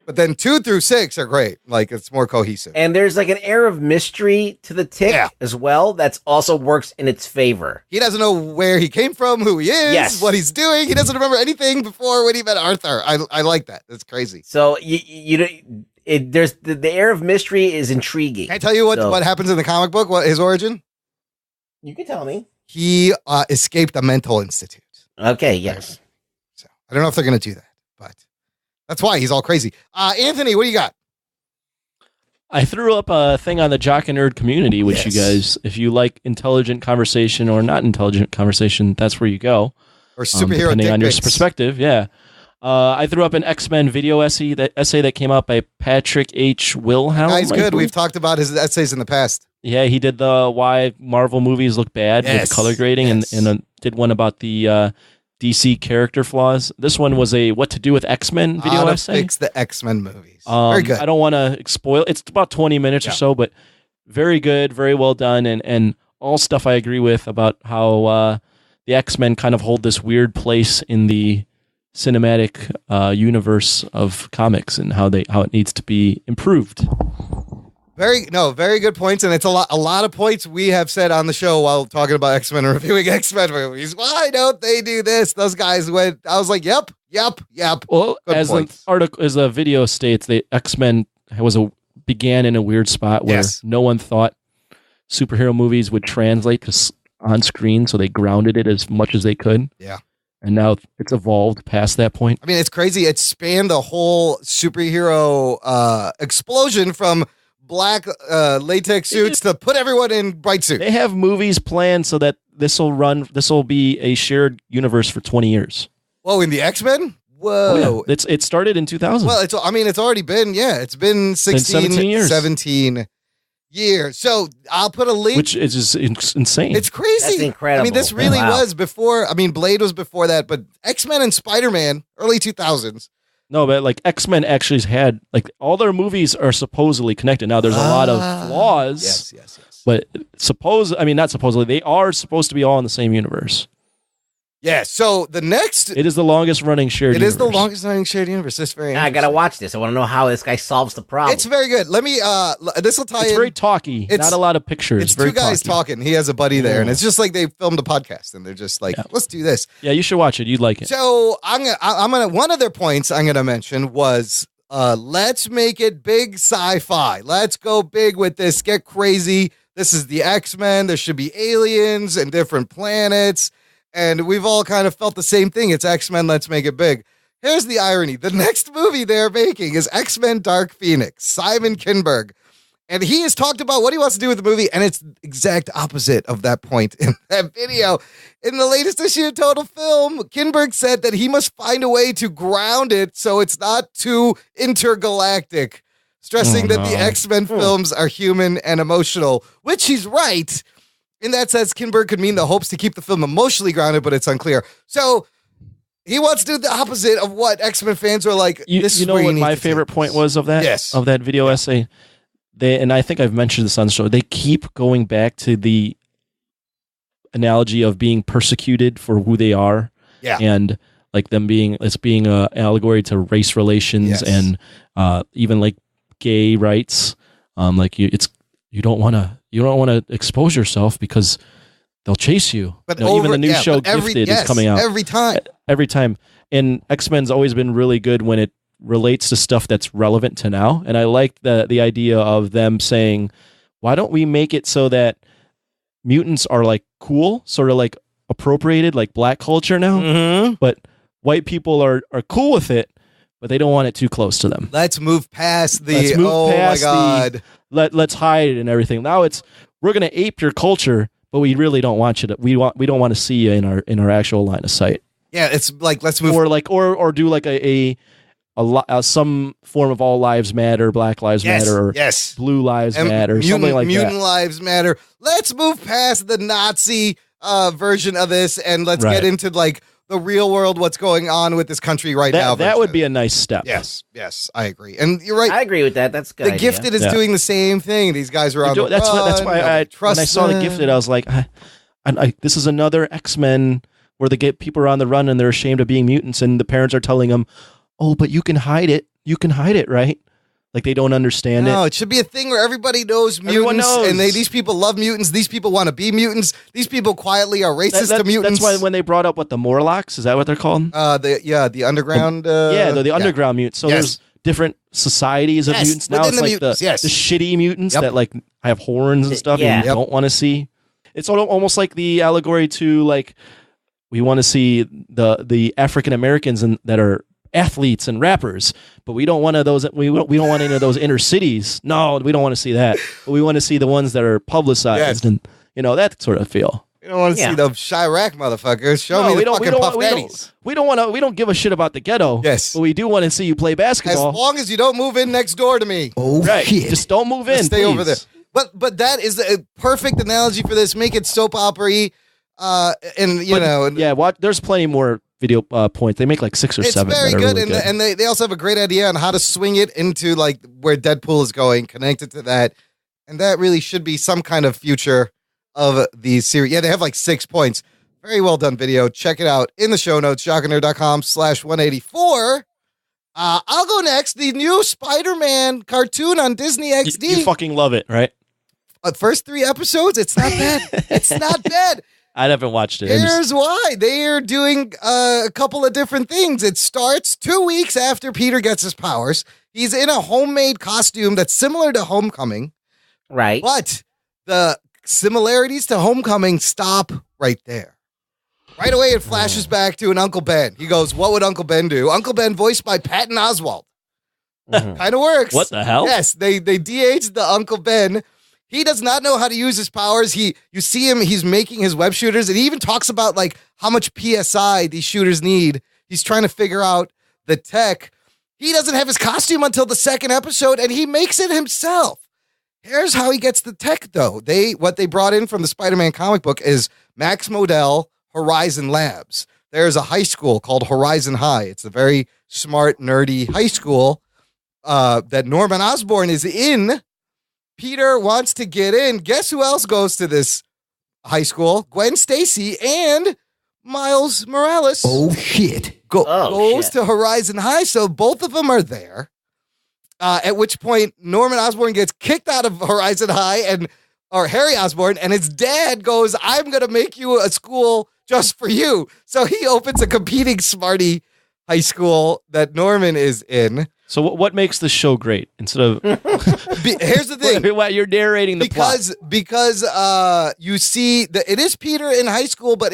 But then 2 through 6 are great. Like it's more cohesive. And there's like an air of mystery to the Tick as well. That's also works in its favor. He doesn't know where he came from, who he is, what he's doing. He doesn't remember anything before when he met Arthur. I like that. That's crazy. So there's the air of mystery is intriguing. Can I tell you what happens in the comic book? What his origin? You can tell me. He escaped a mental institute. Okay. Yes. So I don't know if they're going to do that, but that's why he's all crazy. Anthony, what do you got? I threw up a thing on the Jock and Nerd community, which you guys, if you like intelligent conversation or not intelligent conversation, that's where you go. Or superhero depending on your pics. perspective. Yeah. I threw up an X-Men video essay that came out by Patrick H. Wilhelm. Guy's good. We've talked about his essays in the past. Yeah, he did the why Marvel movies look bad with color grading and did one about the DC character flaws. This one was a what to do with X-Men video essay. Fix the X-Men movies. Very good. I don't want to spoil. It's about 20 minutes or so, but very good, very well done, and all stuff I agree with about how the X-Men kind of hold this weird place in the cinematic universe of comics and how it needs to be improved. Very good points, and it's a lot of points we have said on the show while talking about X-Men and reviewing X-Men movies. Why don't they do this? Those guys went. I was like, yep. Well, as the video states, the X-Men began in a weird spot where no one thought superhero movies would translate on screen, so they grounded it as much as they could. Yeah. And now it's evolved past that point. I mean, it's crazy. It spanned the whole superhero explosion from black latex suits to put everyone in bright suits. They have movies planned so that this will be a shared universe for 20 years. Whoa, in the X-Men? Whoa. Oh, yeah. It started in 2000. Well, it's already been, it's been 16 17 years. 17 years. So I'll put a link. Which is just insane. It's crazy. That's incredible. I mean, this really Wow. was before. I mean, Blade was before that, but X-Men and Spider-Man, early 2000s. No, but like X-Men actually had like all their movies are supposedly connected. Now there's a lot of flaws. Yes. But not supposedly, they are supposed to be all in the same universe. Yeah, so the next... It is the longest running shared universe. It is the longest running shared universe. That's very I gotta watch this. I want to know how this guy solves the problem. It's very good. Let me, this will tie in. It's very talky. Not a lot of pictures. It's very two guys talky. talking. He has a buddy there, and it's just like they filmed a podcast, and they're just like, let's do this. Yeah, you should watch it. You'd like it. So I'm gonna, one of their points I'm gonna mention was, let's make it big sci-fi. Let's go big with this. Get crazy. This is the X-Men. There should be aliens and different planets. And we've all kind of felt the same thing. It's X-Men, let's make it big. Here's the irony. The next movie they're making is X-Men Dark Phoenix, Simon Kinberg. And he has talked about what he wants to do with the movie, and it's the exact opposite of that point in that video. In the latest issue of Total Film, Kinberg said that he must find a way to ground it so it's not too intergalactic, stressing that the X-Men films are human and emotional, which he's right. In that sense, Kinberg could mean the hopes to keep the film emotionally grounded, but it's unclear. So he wants to do the opposite of what X-Men fans are like. You know what my favorite point was of that? Yes. Of that video essay? And I think I've mentioned this on the show. They keep going back to the analogy of being persecuted for who they are. Yeah. And like them being an allegory to race relations and even like gay rights. You don't want to expose yourself because they'll chase you. But even the new show Gifted is coming out every time. And X-Men's always been really good when it relates to stuff that's relevant to now. And I like the idea of them saying, why don't we make it so that mutants are like cool, sort of like appropriated, like black culture now, but white people are cool with it, but they don't want it too close to them. Let's move past my God. Let's hide it and everything. Now we're going to ape your culture, but we really don't want you to. We don't want to see you in our actual line of sight. Yeah, it's like let's move or do like a some form of all lives matter, Black Lives Matter, or Blue Lives Matter, something like mutant that. Lives Matter. Let's move past the Nazi version of this and let's get into like the real world, what's going on with this country right now. That would be a nice step. Yes, I agree. And you're right. I agree with that. That's good. The Gifted is doing the same thing. These guys are on the run. That's why when I saw the Gifted, I was like, this is another X-Men where people are on the run and they're ashamed of being mutants, and the parents are telling them, "Oh, but you can hide it. You can hide it, right?" Like they don't understand it. No, it should be a thing where everybody knows mutants, and these people love mutants. These people want to be mutants. These people quietly are racist to mutants. That's why when they brought up the Morlocks, is that what they're called? The underground. They're the underground mutants. So there's different societies of mutants now. It's like the shitty mutants that like have horns and stuff and you don't want to see. It's almost like the allegory to like we want to see the African Americans that are athletes and rappers, but we don't want those. We don't want any of those inner cities. No, we don't want to see that. But we want to see the ones that are publicized and that sort of feel. We don't want to see the Chirac motherfuckers. Show me the fucking Puff Daddies. We don't give a shit about the ghetto. Yes, but we do want to see you play basketball. As long as you don't move in next door to me. Oh, right. Shit. Just don't move in. Stay over there. But that is a perfect analogy for this. Make it soap opera-y. There's plenty more video points. They make like 6 or 7. It's very good, really and they also have a great idea on how to swing it into like where Deadpool is going, connected to that, and that really should be some kind of future of the series. Yeah, they have like 6 points. Very well done video. Check it out in the show notes, jockandnerd.com/184. I'll go next. The new Spider-Man cartoon on Disney XD. You fucking love it, right? First 3 episodes, it's not bad. It's not bad. I haven't watched it. Here's why. They are doing a couple of different things. It starts 2 weeks after Peter gets his powers. He's in a homemade costume that's similar to Homecoming. Right. But the similarities to Homecoming stop right there. Right away, it flashes back to an Uncle Ben. He goes, what would Uncle Ben do? Uncle Ben, voiced by Patton Oswalt. Kind of works. What the hell? Yes, they de-aged the Uncle Ben. He does not know how to use his powers. You see him, he's making his web shooters, and he even talks about like how much PSI these shooters need. He's trying to figure out the tech. He doesn't have his costume until the 2nd episode, and he makes it himself. Here's how he gets the tech, though. What they brought in from the Spider-Man comic book is Max Modell Horizon Labs. There's a high school called Horizon High. It's a very smart, nerdy high school that Norman Osborn is in. Peter wants to get in. Guess who else goes to this high school? Gwen Stacy and Miles Morales. Oh, shit. Goes to Horizon High, so both of them are there. At which point, Norman Osborn gets kicked out of Horizon High, or Harry Osborn, and his dad goes, I'm going to make you a school just for you. So he opens a competing Smarty high school that Norman is in. So what makes the show great? Instead of here's the thing, while you're narrating the plot. Because you see that it is Peter in high school, but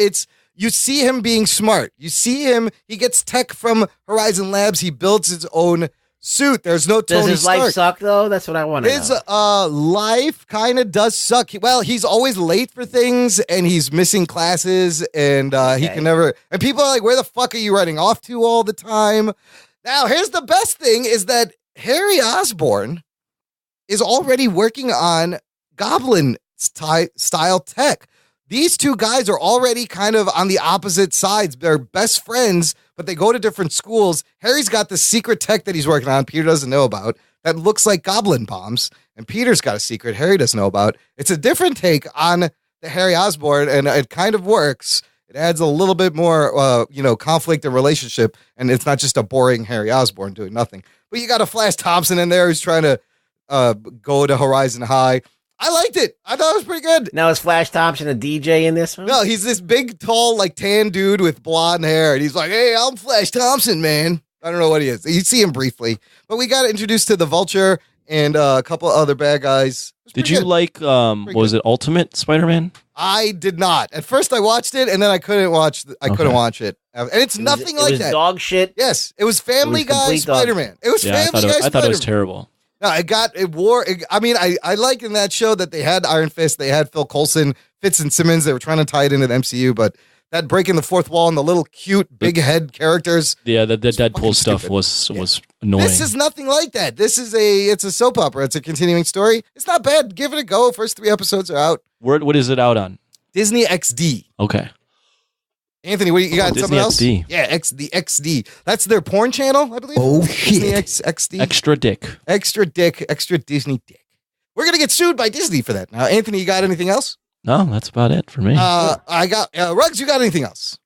you see him being smart. You see him. He gets tech from Horizon Labs. He builds his own suit. There's no Tony Stark. Does his life suck though? That's what I want to know. His life kind of does suck. He's always late for things, and he's missing classes, and he can never. And people are like, "Where the fuck are you running off to all the time?" Now, here's the best thing is that Harry Osborn is already working on Goblin style tech. These two guys are already kind of on the opposite sides. They're best friends, but they go to different schools. Harry's got the secret tech that he's working on Peter doesn't know about that looks like goblin bombs, and Peter's got a secret Harry doesn't know about. It's a different take on the Harry Osborn, and it kind of works. It adds a little bit more, conflict and relationship, and it's not just a boring Harry Osborn doing nothing. But you got a Flash Thompson in there who's trying to go to Horizon High. I liked it. I thought it was pretty good. Now, is Flash Thompson a DJ in this one? No, he's this big, tall, tan dude with blonde hair, and he's like, hey, I'm Flash Thompson, man. I don't know what he is. You see him briefly. But we got introduced to the Vulture and a couple other bad guys. Did you like, was it Ultimate Spider-Man? I did not. At first I watched it, and then I couldn't watch it. And it's nothing like that. It was dog shit? Yes. It was Family Guy Spider-Man. It was Family Guy Spider-Man. I thought it was terrible. No, I like in that show that they had Iron Fist, they had Phil Coulson, Fitz and Simmons. They were trying to tie it into the MCU, but that breaking the fourth wall and the little cute big head characters. Yeah, the Deadpool stuff was annoying. This is nothing like that. It's a soap opera. It's a continuing story. It's not bad. Give it a go. First 3 episodes are out. What is it out on? Disney XD. Okay. Anthony, what you got? Disney something else? XD. Yeah, the XD. That's their porn channel, I believe. Oh, Disney shit. XD. Extra dick. Extra dick. Extra Disney dick. We're going to get sued by Disney for that. Now, Anthony, you got anything else? No, that's about it for me. I got Ruggs. You got anything else?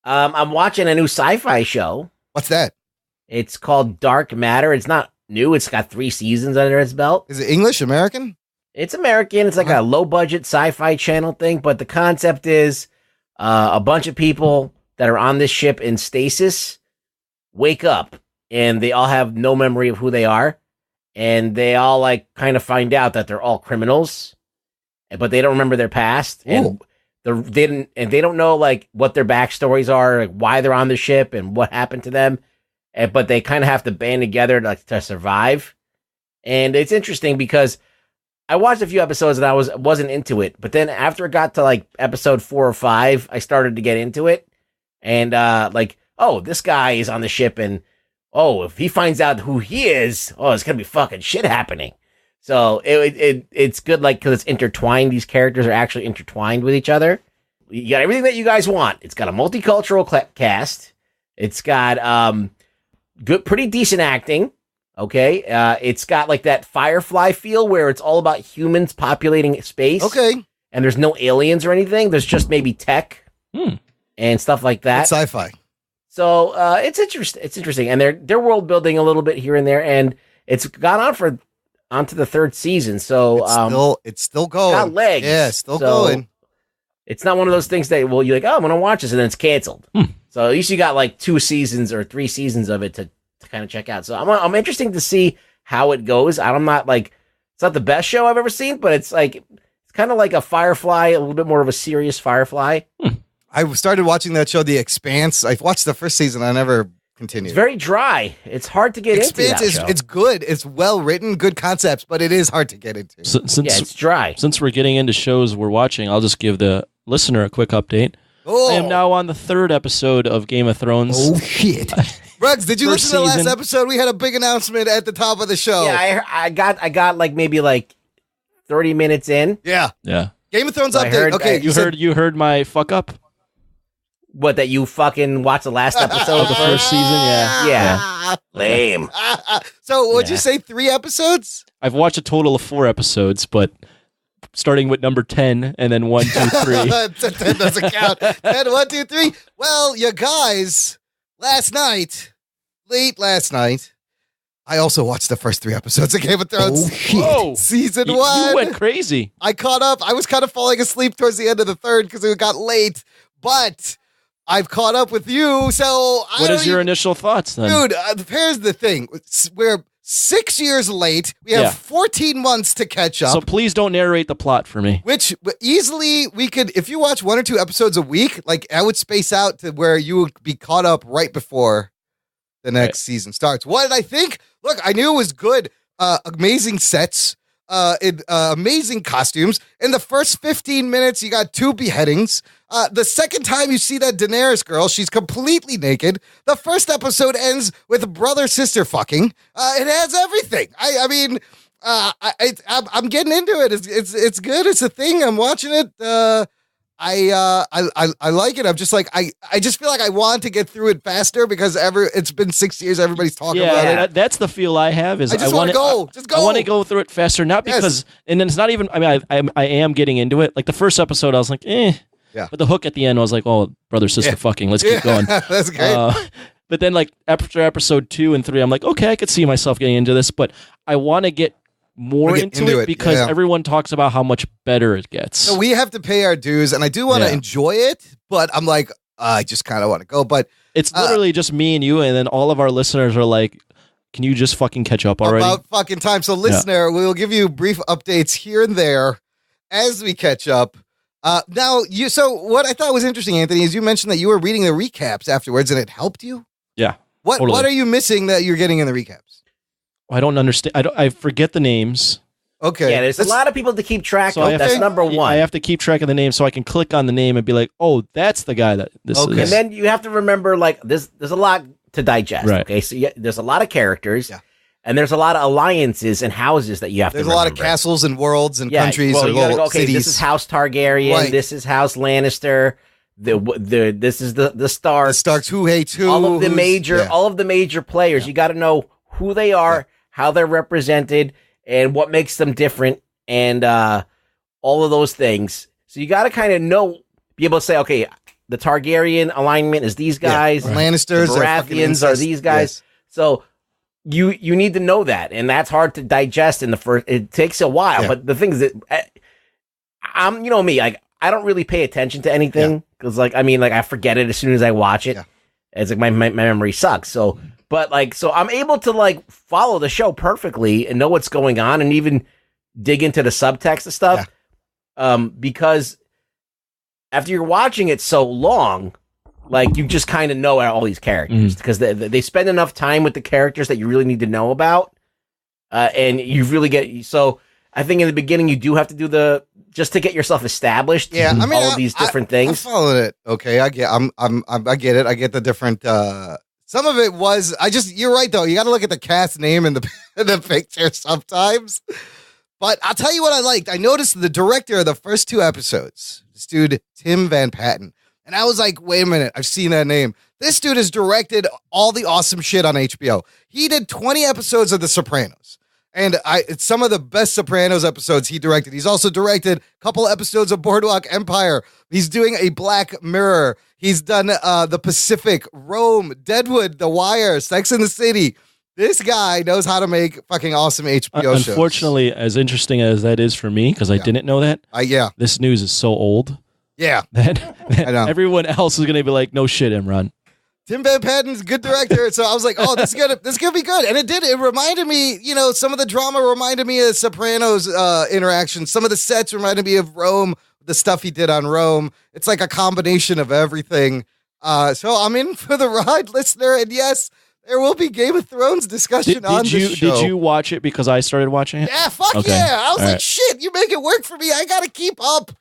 I'm watching a new sci-fi show. What's that? It's called Dark Matter. It's not new. It's got 3 seasons under its belt. Is it English, American? It's American. It's like a low-budget sci-fi channel thing, but the concept is a bunch of people that are on this ship in stasis wake up, and they all have no memory of who they are, and they all kind of find out that they're all criminals, but they don't remember their past, and they don't know what their backstories are, why they're on the ship and what happened to them, but they kind of have to band together to survive. And it's interesting because I watched a few episodes and I wasn't into it, but then after it got to episode 4 or 5, I started to get into it, and this guy is on the ship, and if he finds out who he is, it's gonna be fucking shit happening. So it's good, because it's intertwined. These characters are actually intertwined with each other. You got everything that you guys want. It's got a multicultural cast. It's got pretty decent acting. Okay, it's got that Firefly feel where it's all about humans populating space. Okay, and there's no aliens or anything. There's just maybe tech and stuff like that. It's sci-fi. So it's interesting. It's interesting, and they're world building a little bit here and there, and it's gone onto the 3rd season. So it's still going. Got legs. Yeah, still going. It's not one of those things that you're like, I'm gonna watch this, and then it's canceled. So at least you got 2 seasons or 3 seasons of it to kind of check out. So I'm interested to see how it goes. I'm not it's not the best show I've ever seen, but it's kind of like a Firefly, a little bit more of a serious Firefly. I started watching that show, The Expanse. I watched the first season. I never continued. It's very dry. It's hard to get into that show. It's good. It's well written, good concepts, but it is hard to get into. Since it's dry. Since we're getting into shows we're watching, I'll just give the listener a quick update. I am now on the 3rd episode of Game of Thrones. Oh, shit. Ruggs, did you listen to the last episode? We had a big announcement at the top of the show. Yeah, I got like maybe like 30 minutes in. Yeah. Game of Thrones update. You heard my fuck up? What, that you fucking watched the last episode of the first season? Yeah. Lame. So, would you say 3 episodes? I've watched a total of 4 episodes, but starting with number 10 and then 1, 2, 3. 10 doesn't count. 10, 1, 2, 3. Well, you guys, late last night, I also watched the first 3 episodes of Game of Thrones. Oh, shit. Whoa. Season 1. You went crazy. I caught up. I was kind of falling asleep towards the end of the 3rd because it got late, but I've caught up with you, so What is your initial thoughts then? Dude, here's the thing. We're 6 years late. We have 14 months to catch up. So please don't narrate the plot for me. Which easily we could, if you watch 1 or 2 episodes a week, like I would space out to where you would be caught up right before the next season starts. What did I think? Look, I knew it was good. Amazing sets. Amazing costumes. In the first 15 minutes, you got 2 beheadings. The second time you see that Daenerys girl, she's completely naked. The first episode ends with brother-sister fucking. It has everything. I'm getting into it. It's good. It's a thing. I'm watching it. I like it. I'm just like, I just feel like I want to get through it faster because it's been 6 years. Everybody's talking about it. That's the feel I have. Is I just want to go. Just go. I want to go through it faster, not because, and then it's not even. I mean, I am getting into it. Like the first episode, I was like, Yeah. But the hook at the end, I was like, oh, brother, sister, fucking. Let's keep going. That's great. But then, like after episode 2 and 3, I'm like, okay, I could see myself getting into this, but I want to get more into it because everyone talks about how much better it gets. So we have to pay our dues, and I do want to enjoy it, but I'm like, I just kind of want to go. But it's literally just me and you, and then all of our listeners are like, can you just fucking catch up already? About fucking time. So, listener, we will give you brief updates here and there as we catch up. So what I thought was interesting, Anthony, is you mentioned that you were reading the recaps afterwards, and it helped you. Yeah. What are you missing that you're getting in the recaps? I don't understand. I forget the names. Okay. Yeah, there's a lot of people to keep track of. That's number 1. I have to keep track of the name so I can click on the name and be like, oh, that's the guy that this is. And then you have to remember, like, there's a lot to digest. Right. Okay, so there's a lot of characters. Yeah. And there's a lot of alliances and houses that you have to remember. There's a lot of castles and worlds and countries or cities. This is House Targaryen. Right. This is House Lannister. This is the Starks. The Starks, who hates who. All of the major players. You got to know who they are, how they're represented, and what makes them different, and all of those things. So you got to kind of be able to say, okay, the Targaryen alignment is these guys. Yeah. Lannisters, the Baratheons are these guys. Yes. So you need to know that, and that's hard to digest in the first. It takes a while, but the thing is that I'm, me, like I don't really pay attention to anything because, I forget it as soon as I watch it. Yeah. It's like my memory sucks. So I'm able to follow the show perfectly and know what's going on, and even dig into the subtext of stuff. Because after you're watching it so long, you just kind of know all these characters because they spend enough time with the characters that you really need to know about. And you really get, so I think in the beginning you do have to do just to get yourself established. Yeah. I mean, all of these different things. I followed it. Okay. I get it. I get the different, some of it was, you're right though. You got to look at the cast name in the picture sometimes, but I'll tell you what I liked. I noticed the director of the first 2 episodes, this dude, Tim Van Patten. And I was like, wait a minute, I've seen that name. This dude has directed all the awesome shit on HBO. He did 20 episodes of The Sopranos. And it's some of the best Sopranos episodes he directed. He's also directed a couple episodes of Boardwalk Empire. He's doing a Black Mirror. He's done The Pacific, Rome, Deadwood, The Wire, Sex and the City. This guy knows how to make fucking awesome HBO shows. Unfortunately, as interesting as that is for me, because I didn't know that, this news is so old. Yeah. That I know. Everyone else is going to be like, no shit, Imran. Tim Van Patten's a good director. So I was like, oh, this is gonna be good. And it did. It reminded me, some of the drama reminded me of Sopranos interaction. Some of the sets reminded me of Rome, the stuff he did on Rome. It's like a combination of everything. So I'm in for the ride, listener. And yes, there will be Game of Thrones discussion on this show. Did you watch it because I started watching it? Yeah, fuck okay. Yeah. I was like, shit, you make it work for me. I got to keep up.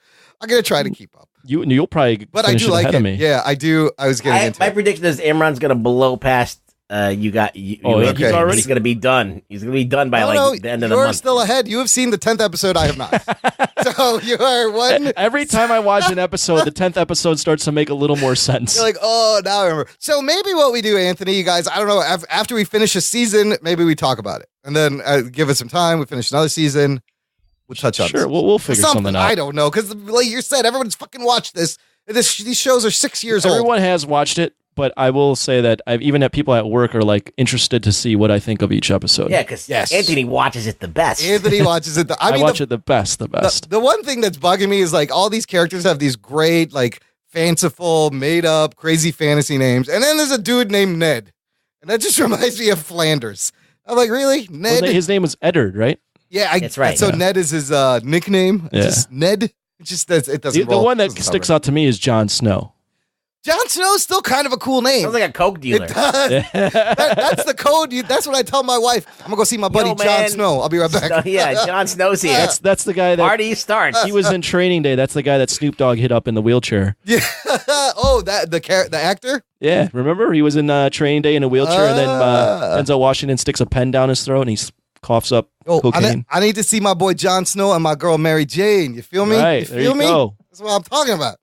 I'm going to try to keep up. You'll probably but I finish do it like ahead it. of me. Yeah, I do. I was getting into My it. prediction is Imran's going to blow past. He's okay. He's going to be done. He's going to be done by the end of the You're month. still ahead. You have seen the 10th episode. I have not. So you are one. Every time I watch an episode, the 10th episode starts to make a little more sense. You're like, oh, now I remember. So maybe what we do, Anthony, you guys, I don't know. After we finish a season, maybe we talk about it, and then give it some time. We finish another season. We'll touch on. Sure, we'll figure something out. I don't know because, like you said, everyone's fucking watched this. These shows are 6 years old. Everyone has watched it. But I will say that I've even had people at work are like interested to see what I think of each episode. Yeah, because Anthony watches it the best. Anthony watches it. I watch it the best. The one thing that's bugging me is like all these characters have these great, like fanciful, made up, crazy fantasy names. And then there's a dude named Ned. And that just reminds me of Flanders. I'm like, really? Ned? Well, his name was Eddard, right? Yeah, that's right. So Ned is his nickname. It's just Ned. It just it doesn't The one that sticks out to me is Jon Snow. Jon Snow's still kind of a cool name. Sounds like a coke dealer. It does. That's the code. That's what I tell my wife. I'm gonna go see my buddy Jon Snow. I'll be right back. Yeah, Jon Snow's here. That's the guy that party starts. He was in Training Day. That's the guy that Snoop Dogg hit up in the wheelchair. Yeah. Oh, the actor. Yeah, remember he was in Training Day in a wheelchair, and then Denzel Washington sticks a pen down his throat, and he coughs up cocaine. I need to see my boy Jon Snow and my girl Mary Jane. You feel me? Right, you there feel you me? go. That's what I'm talking about.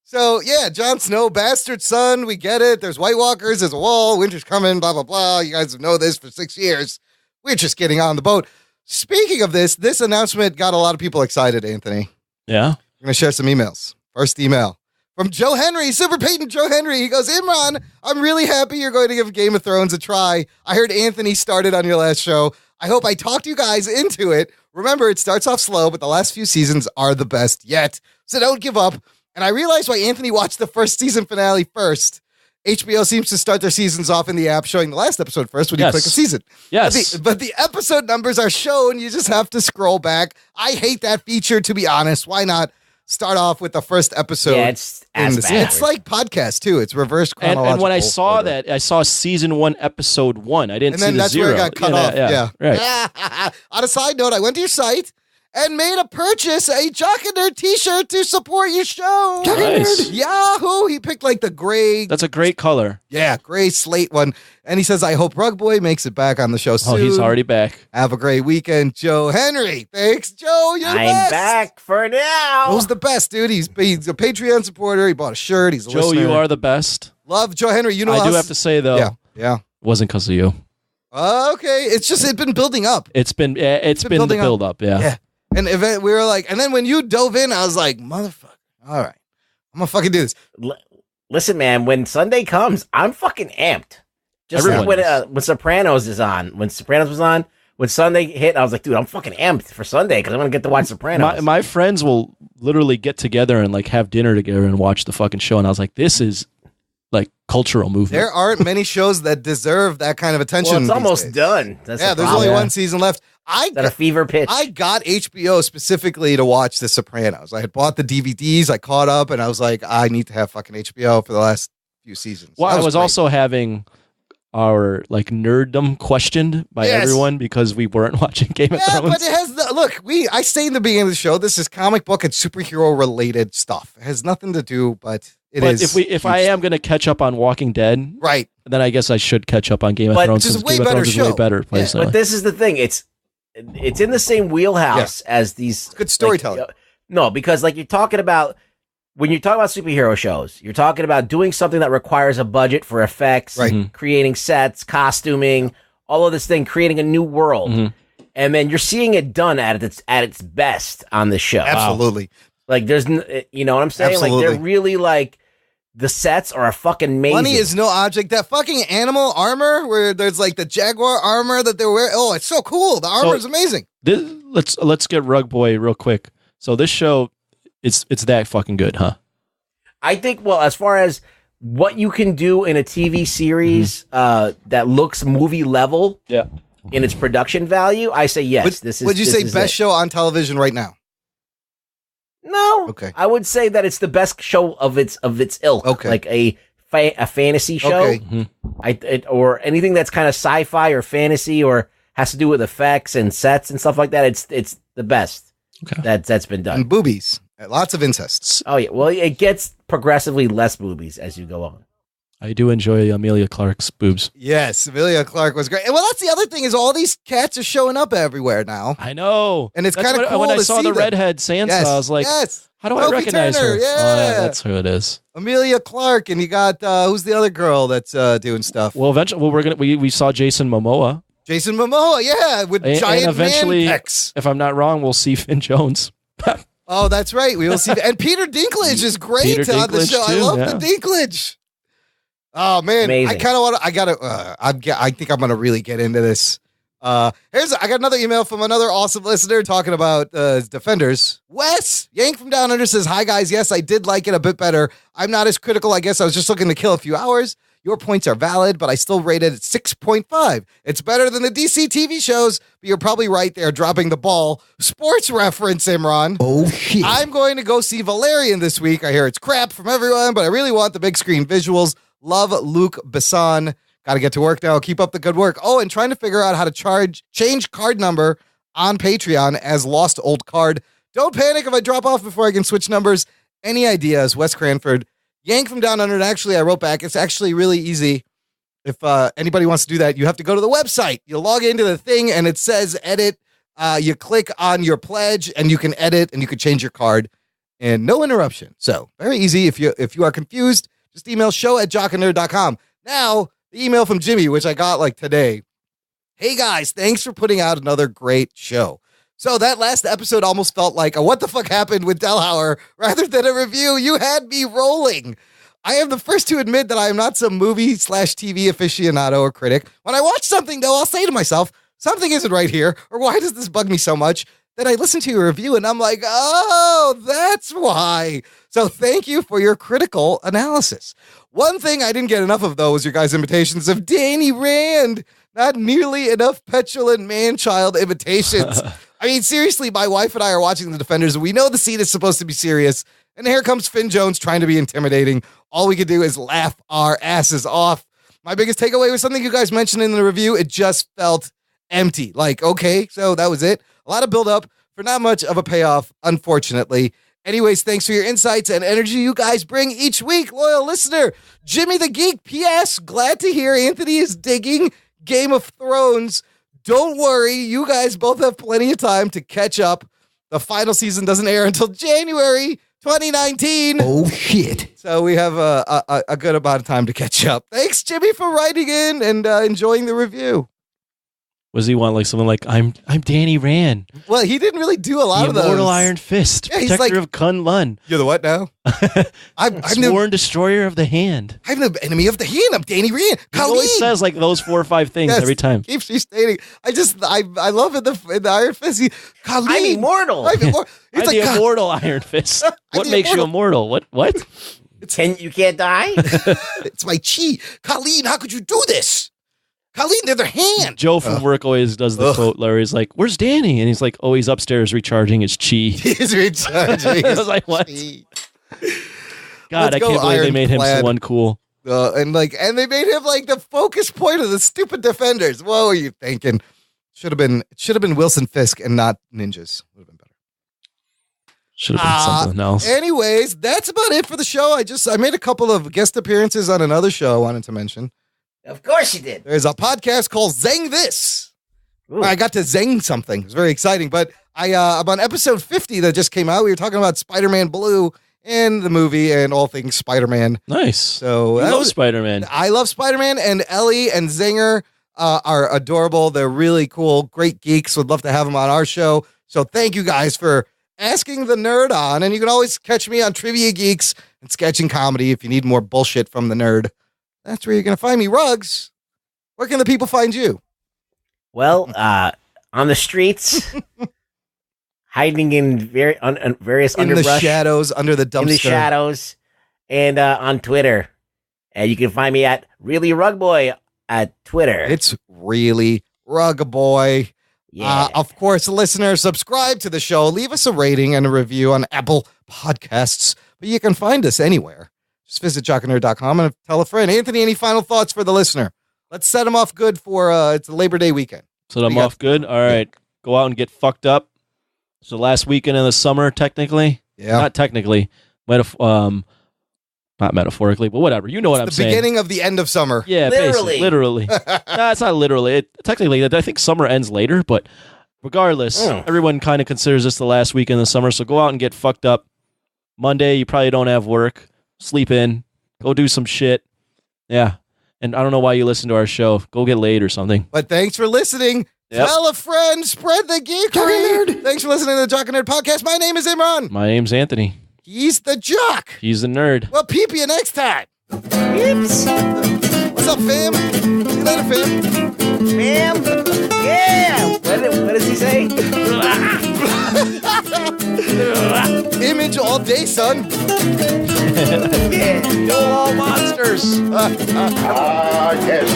So, yeah, Jon Snow, bastard son, we get it. There's White Walkers, there's a wall, winter's coming, blah, blah, blah. You guys know this for 6 years. We're just getting on the boat. Speaking of this announcement got a lot of people excited, Anthony. Yeah? We're going to share some emails. First email from Joe Henry, Super Peyton Joe Henry. He goes, Imran, I'm really happy you're going to give Game of Thrones a try. I heard Anthony started on your last show. I hope I talked you guys into it. Remember, it starts off slow, but the last few seasons are the best yet. So don't give up. And I realized why Anthony watched the first season finale first. HBO seems to start their seasons off in the app showing the last episode first when you click a season. Yes. But the episode numbers are shown. You just have to scroll back. I hate that feature, to be honest. Why not start off with the first episode? Yeah, it's like podcast, too. It's reverse chronological. And when I saw that, I saw season 1, episode 1. I didn't see the 0. And then that's where it got cut off. Yeah. Right. On a side note, I went to your site and made a purchase, a Jock and Nerd t-shirt to support your show. Nice. Yahoo! He picked like the gray. That's a great color. Yeah, gray slate one. And he says, I hope Rug Boy makes it back on the show soon. Oh, he's already back. Have a great weekend, Joe Henry. Thanks, Joe. You're the best. I'm back for now. Joe's the best, dude. He's a Patreon supporter. He bought a shirt. He's a Joe, listener. you are the best. Love Joe Henry. You know I us. do have to say, though. Yeah. It wasn't because of you. Okay. It's been building up. It's been the build up. Yeah. And we were like, and then when you dove in, I was like, motherfucker. All right. I'm going to fucking do this. Listen, man, when Sunday comes, I'm fucking amped. Just like when Sopranos is on. When Sopranos was on, when Sunday hit, I was like, dude, I'm fucking amped for Sunday because I'm going to get to watch Sopranos. My friends will literally get together and like have dinner together and watch the fucking show. And I was like, this is like cultural movement. There aren't many shows that deserve that kind of attention. Well, it's almost done. There's only one season left. Is that a fever pitch? I got HBO specifically to watch The Sopranos. I had bought the DVDs. I caught up, and I was like, I need to have fucking HBO for the last few seasons. Well, I was also having our like nerddom questioned by everyone because we weren't watching Game of Thrones. But it has I say in the beginning of the show, this is comic book and superhero related stuff. It has nothing to do, but it is. If I am going to catch up on Walking Dead, right, then I guess I should catch up on Game of Thrones. It's a way Game of better Thrones show. Is way better, personally. But this is the thing. It's in the same wheelhouse as these good storytelling. No, because like you're talking about. When you talk about superhero shows, you're talking about doing something that requires a budget for effects, creating sets, costuming, all of this thing, creating a new world. And then you're seeing it done at its best on the show. Absolutely. Like there's, you know what I'm saying? Absolutely. Like they're really like, the sets are fucking amazing. Money is no object. That fucking animal armor where there's like the jaguar armor that they're wearing. Oh, it's so cool. The armor is amazing. Let's get Rug Boy real quick. So this show, it's that fucking good, huh? I think, well, as far as what you can do in a TV series that looks movie level in its production value, I say yes. Would you say best show on television right now? No. Okay. I would say that it's the best show of its ilk. Okay. Like a fantasy show. Okay. Or anything that's kind of sci-fi or fantasy or has to do with effects and sets and stuff like that. It's the best that's been done. And boobies. Lots of incests. Oh, yeah. Well, it gets progressively less boobies as you go on. I do enjoy Amelia Clark's boobs. Yes, Amelia Clark was great. And well, that's the other thing is all these cats are showing up everywhere now. I know. And it's kind of cool when I to saw see the them. redhead Sansa, Yes, I was like, how do I Sophie recognize Turner, her? Yeah. Oh, yeah, that's who it is. Amelia Clark, and you got who's the other girl that's doing stuff? Well, eventually, we saw Jason Momoa. Jason Momoa, yeah, with giant and eventually, man pecs. If I'm not wrong, we'll see Finn Jones. Oh, that's right. We will see. And Peter Dinklage is great Peter on the Dinklage show. I too, love yeah. the Dinklage. Oh man, Amazing. I kind of want to. I think I'm gonna really get into this. I got another email from another awesome listener talking about Defenders. Wes Yank from Down Under says, "Hi guys, yes, I did like it a bit better. I'm not as critical. I guess I was just looking to kill a few hours. Your points are valid, but I still rated it 6.5. It's better than the DC TV shows, but you're probably right. They are dropping the ball. Sports reference, Imran. Oh, shit. I'm going to go see Valerian this week. I hear it's crap from everyone, but I really want the big screen visuals. Love Luc Besson. Got to get to work now. Keep up the good work. Oh, and trying to figure out how to change card number on Patreon as lost old card. Don't panic if I drop off before I can switch numbers. Any ideas? Wes Cranford. Yank from Down Under. And actually, I wrote back. It's actually really easy. If anybody wants to do that, you have to go to the website. You log into the thing, and it says edit. You click on your pledge, and you can edit, and you can change your card, and no interruption. So very easy. If you are confused, just email show@jockandnerd.com. Now, the email from Jimmy, which I got like today. Hey guys, thanks for putting out another great show. So that last episode almost felt like a what the fuck happened with Delhauer rather than a review. You had me rolling. I am the first to admit that I am not some movie/TV aficionado or critic. When I watch something, though, I'll say to myself, something isn't right here, or why does this bug me so much? Then I listen to your review and I'm like, oh, that's why. So thank you for your critical analysis. One thing I didn't get enough of, though, was your guys' imitations of Danny Rand. Not nearly enough petulant man-child imitations. I mean, seriously, my wife and I are watching The Defenders, and we know the scene is supposed to be serious, and here comes Finn Jones trying to be intimidating. All we could do is laugh our asses off. My biggest takeaway was something you guys mentioned in the review. It just felt empty. Like, okay, so that was it. A lot of build-up for not much of a payoff, unfortunately. Anyways, thanks for your insights and energy you guys bring each week. Loyal listener, Jimmy the Geek. P.S. Glad to hear Anthony is digging Game of Thrones. Don't worry, you guys both have plenty of time to catch up. The final season doesn't air until January 2019. Oh, shit. So we have a good amount of time to catch up. Thanks, Jimmy, for writing in and enjoying the review. Was he want like someone like I'm Danny Rand? Well, he didn't really do a lot of those. Immortal Iron Fist, yeah, he's protector like, of Kun Lun. You're the what now? I'm Sworn destroyer of the hand. I'm the enemy of the hand. I'm Danny Rand. He always says like those 4 or 5 things every time. Keeps restating. I love in the Iron Fist. I'm immortal. I'm immortal. I'm It's the like, immortal Iron Fist. What makes you immortal? What? You can't die? It's my chi. Colleen, how could you do this? Colleen, they're their hand. Joe from work always does the quote, Larry's like, where's Danny? And he's like, oh, he's upstairs recharging his chi. He's recharging I was like, what? chi. God, I can't believe they made him so uncool. And they made him like the focus point of the stupid Defenders. What were you thinking? Should have been Wilson Fisk and not ninjas. Would have been better. Should have been something else. Anyways, that's about it for the show. I made a couple of guest appearances on another show I wanted to mention. Of course you did. There's a podcast called Zang This. I got to zang something. It was very exciting. But I'm on episode 50 that just came out. We were talking about Spider-Man Blue and the movie and all things Spider-Man. Nice. So I love Spider-Man. I love Spider-Man, and Ellie and Zinger are adorable. They're really cool. Great geeks. Would love to have them on our show. So thank you guys for asking the nerd on. And you can always catch me on Trivia Geeks and Sketching Comedy if you need more bullshit from the nerd. That's where you're going to find me. Rugs, where can the people find you? Well, on the streets, hiding in various underbrush. In the shadows, under the dumpster. In the shadows, and on Twitter. And you can find me at Really Rug Boy at Twitter. It's Really Rug Boy. Yeah. Of course, listeners, subscribe to the show. Leave us a rating and a review on Apple Podcasts. But you can find us anywhere. Just visit jockandnerd.com and tell a friend. Anthony, any final thoughts for the listener? Let's set them off good for it's the Labor Day weekend. Set them off good? All right. Go out and get fucked up. It's the last weekend of the summer, technically. Yeah. Not technically. Not metaphorically, but whatever. You know what I'm saying. The beginning of the end of summer. Yeah, literally. No, it's not literally. Technically, I think summer ends later, but regardless, everyone kind of considers this the last week in the summer, so go out and get fucked up. Monday, you probably don't have work. Sleep in. Go do some shit. Yeah. And I don't know why you listen to our show. Go get laid or something. But thanks for listening. Yep. Tell a friend. Spread the geekery. Thanks for listening to the Jock and Nerd podcast. My name is Imran. My name's Anthony. He's the jock. He's the nerd. Well, peep you next time. Peeps. What's up, fam? See you later, fam. Fam? Yeah. What does he say? Image all day, son. Yeah. Kill all monsters. Yes.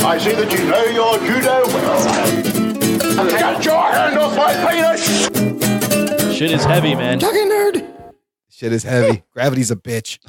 I see that you know your judo well. Get your hand off my penis! Shit is heavy, man. Jock and Nerd. Shit is heavy. Gravity's a bitch.